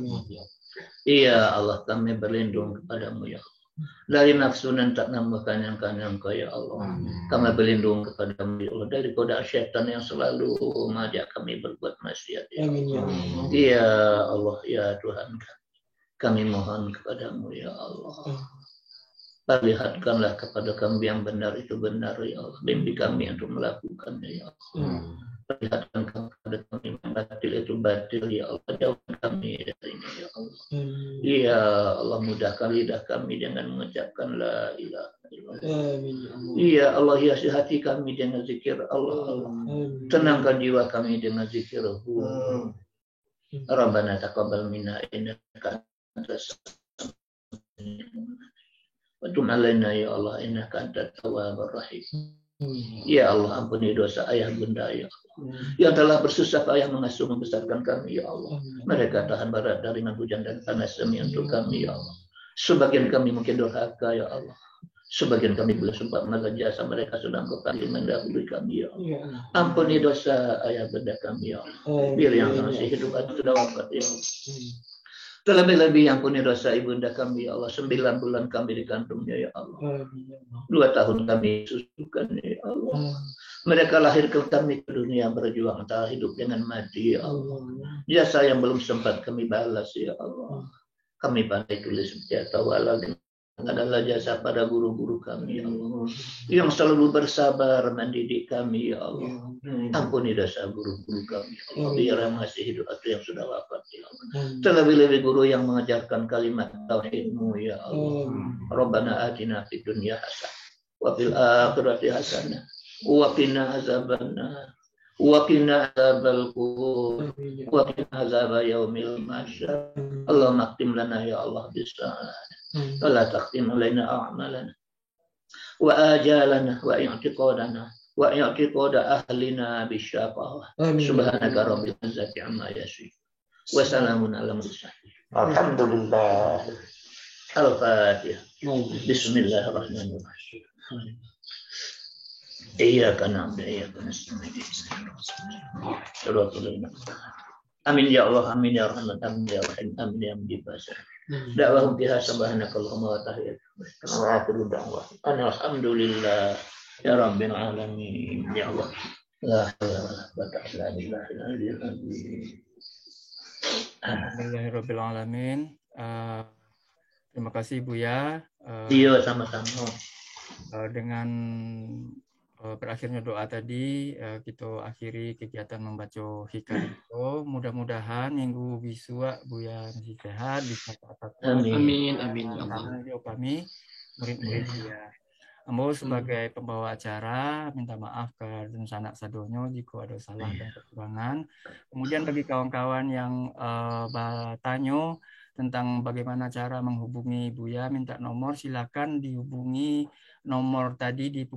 S1: Iya Allah, kami berlindung kepadamu ya Allah, dari nafsu dan tak nambahkan yang kau ya Allah. Kami berlindung kepadamu ya Allah, dari godaan syaitan yang selalu mengajak kami berbuat maksiat ya Allah. Ya Allah ya Tuhan kami mohon kepadamu ya Allah, perlihatkanlah kepada kami yang benar itu benar ya Allah, bimbing kami untuk melakukannya ya Allah. Perlihatkan kepada kami yang batil itu batil ya Allah, jauhkan kami darinya ya Allah. Ya Allah, mudahkan lidah kami dengan mengucapkan la ilaha illallah. Ya Allah, hiasi hati kami dengan zikir Allah. Tenangkan jiwa kami dengan zikir-Mu. Rabbana taqabbal minna innaka antas wa tub alaina ya Allah innaka antat tawwabur rahim. Ya Allah, ampuni dosa ayah bunda ya Allah, yang telah bersusah payah mengasuh membesarkan kami ya Allah. Mereka tahan barat dari hujan dan panas demi untuk kami ya Allah. Sebagian kami mungkin durhaka ya Allah, sebagian kami belum sempat menagih jasa mereka, sedang Kau kali mendahului kami ya Allah. Ampuni dosa ayah bunda kami ya Allah, biar yang masih hidup atau sudah wafat ya Allah. Terlebih-lebih ampuni dosa ibunda kami ya Allah, 9 bulan kami dikandungnya ya Allah, 2 tahun kami susukan ya Allah. Mereka lahir ke kami ke dunia berjuang antara hidup dengan mati ya Allah. Jasa yang belum sempat kami balas ya Allah, kami pandai tulis senjata wala adalah jasa pada guru-guru kami ya Allah, yang selalu bersabar mendidik kami ya Allah. Ampuni dosa guru-guru kami ya Allah, biar yang masih hidup atau yang sudah wafat ya Allah. Terlebih-lebih guru yang mengajarkan kalimat tauhid-Mu ya Allah. Rabbana atina fid dunya hasanah wa fil akhirati hasanah wa qina azabannar wa qina azabal qubur wa qina azab yaumil mahsyar. Allahumma khtim lana ya Allah bis-salah wa la takhtim alaina a'malana wa ajalana wa i'tiqadana wa i'tiqada ahlina bisyaqawah. Subhanaka rabbil izzati amma yasifun wa salamun ala mursalin. Alhamdulillah. Al-Fatihah. Bismillahirrahmanirrahim. Iyyaka na'budu wa iyyaka nasta'in. Amin ya Allah, amin ya Rahman, amin ya Rahim, amin ya Mujib basar. Da'wahum biha subhanakallahumma wa tahiyyatuhum wa akhiru da'wah alhamdulillah ya rabbil alamin. Ya Allah, la haula wa la quwwata illa billah.
S2: Alhamdulillahirabbil alamin. Terima kasih Buya.
S1: Iya, sama-sama.
S2: Dengan berakhirnya doa tadi, kita akhiri kegiatan membaca hikayat itu. Mudah-mudahan minggu bisua Buya masih sehat, bisa tatap.
S12: Amin, amin.
S2: Kami murid-murid Buya. Ambo sebagai pembawa acara minta maaf ke sanak sadonyo jika ada salah dan kekurangan. Kemudian bagi kawan-kawan yang bertanya tentang bagaimana cara menghubungi Buya, minta nomor, silakan dihubungi nomor tadi di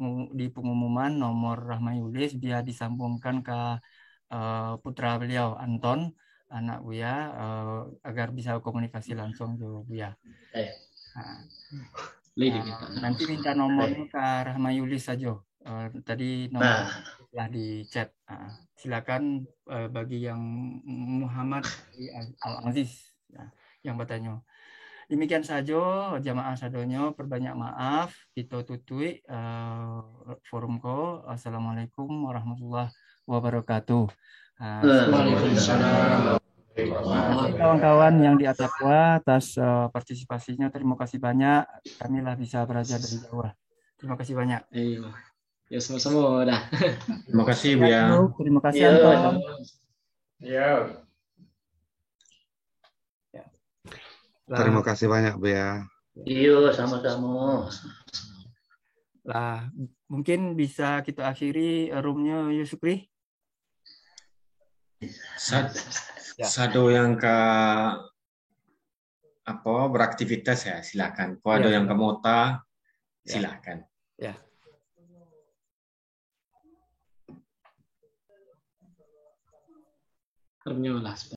S2: pengumuman, nomor Rahmayulis, biar disambungkan ke putra beliau Anton, anak Buya, agar bisa komunikasi langsung ke Buya. Nanti minta nomornya ke Rahmayulis saja. Tadi nomor telah di chat. Silakan bagi yang Muhammad Al-Aziz yang bertanya. Demikian saja jamaah sadonyo, perbanyak maaf kita tutui forum ko. Assalamualaikum warahmatullahi wabarakatuh.
S12: Waalaikumsalam.
S2: Kawan-kawan yang di Ataqwa atas partisipasinya, terima kasih banyak. Kamilah bisa belajar dari jauh. Terima kasih banyak.
S12: Iya. Ya sama-sama dah.
S3: Terima kasih Bu ya.
S2: Terima kasih Anton.
S3: Ya.
S14: Terima kasih banyak Bu ya.
S1: Iya, sama-sama.
S2: Lah, mungkin bisa kita akhiri roomnya Yusukri.
S3: Sado yang ke
S12: beraktivitas ya silakan. Kalau ada yang ke Mota silakan.
S2: Ya.
S12: Ternyata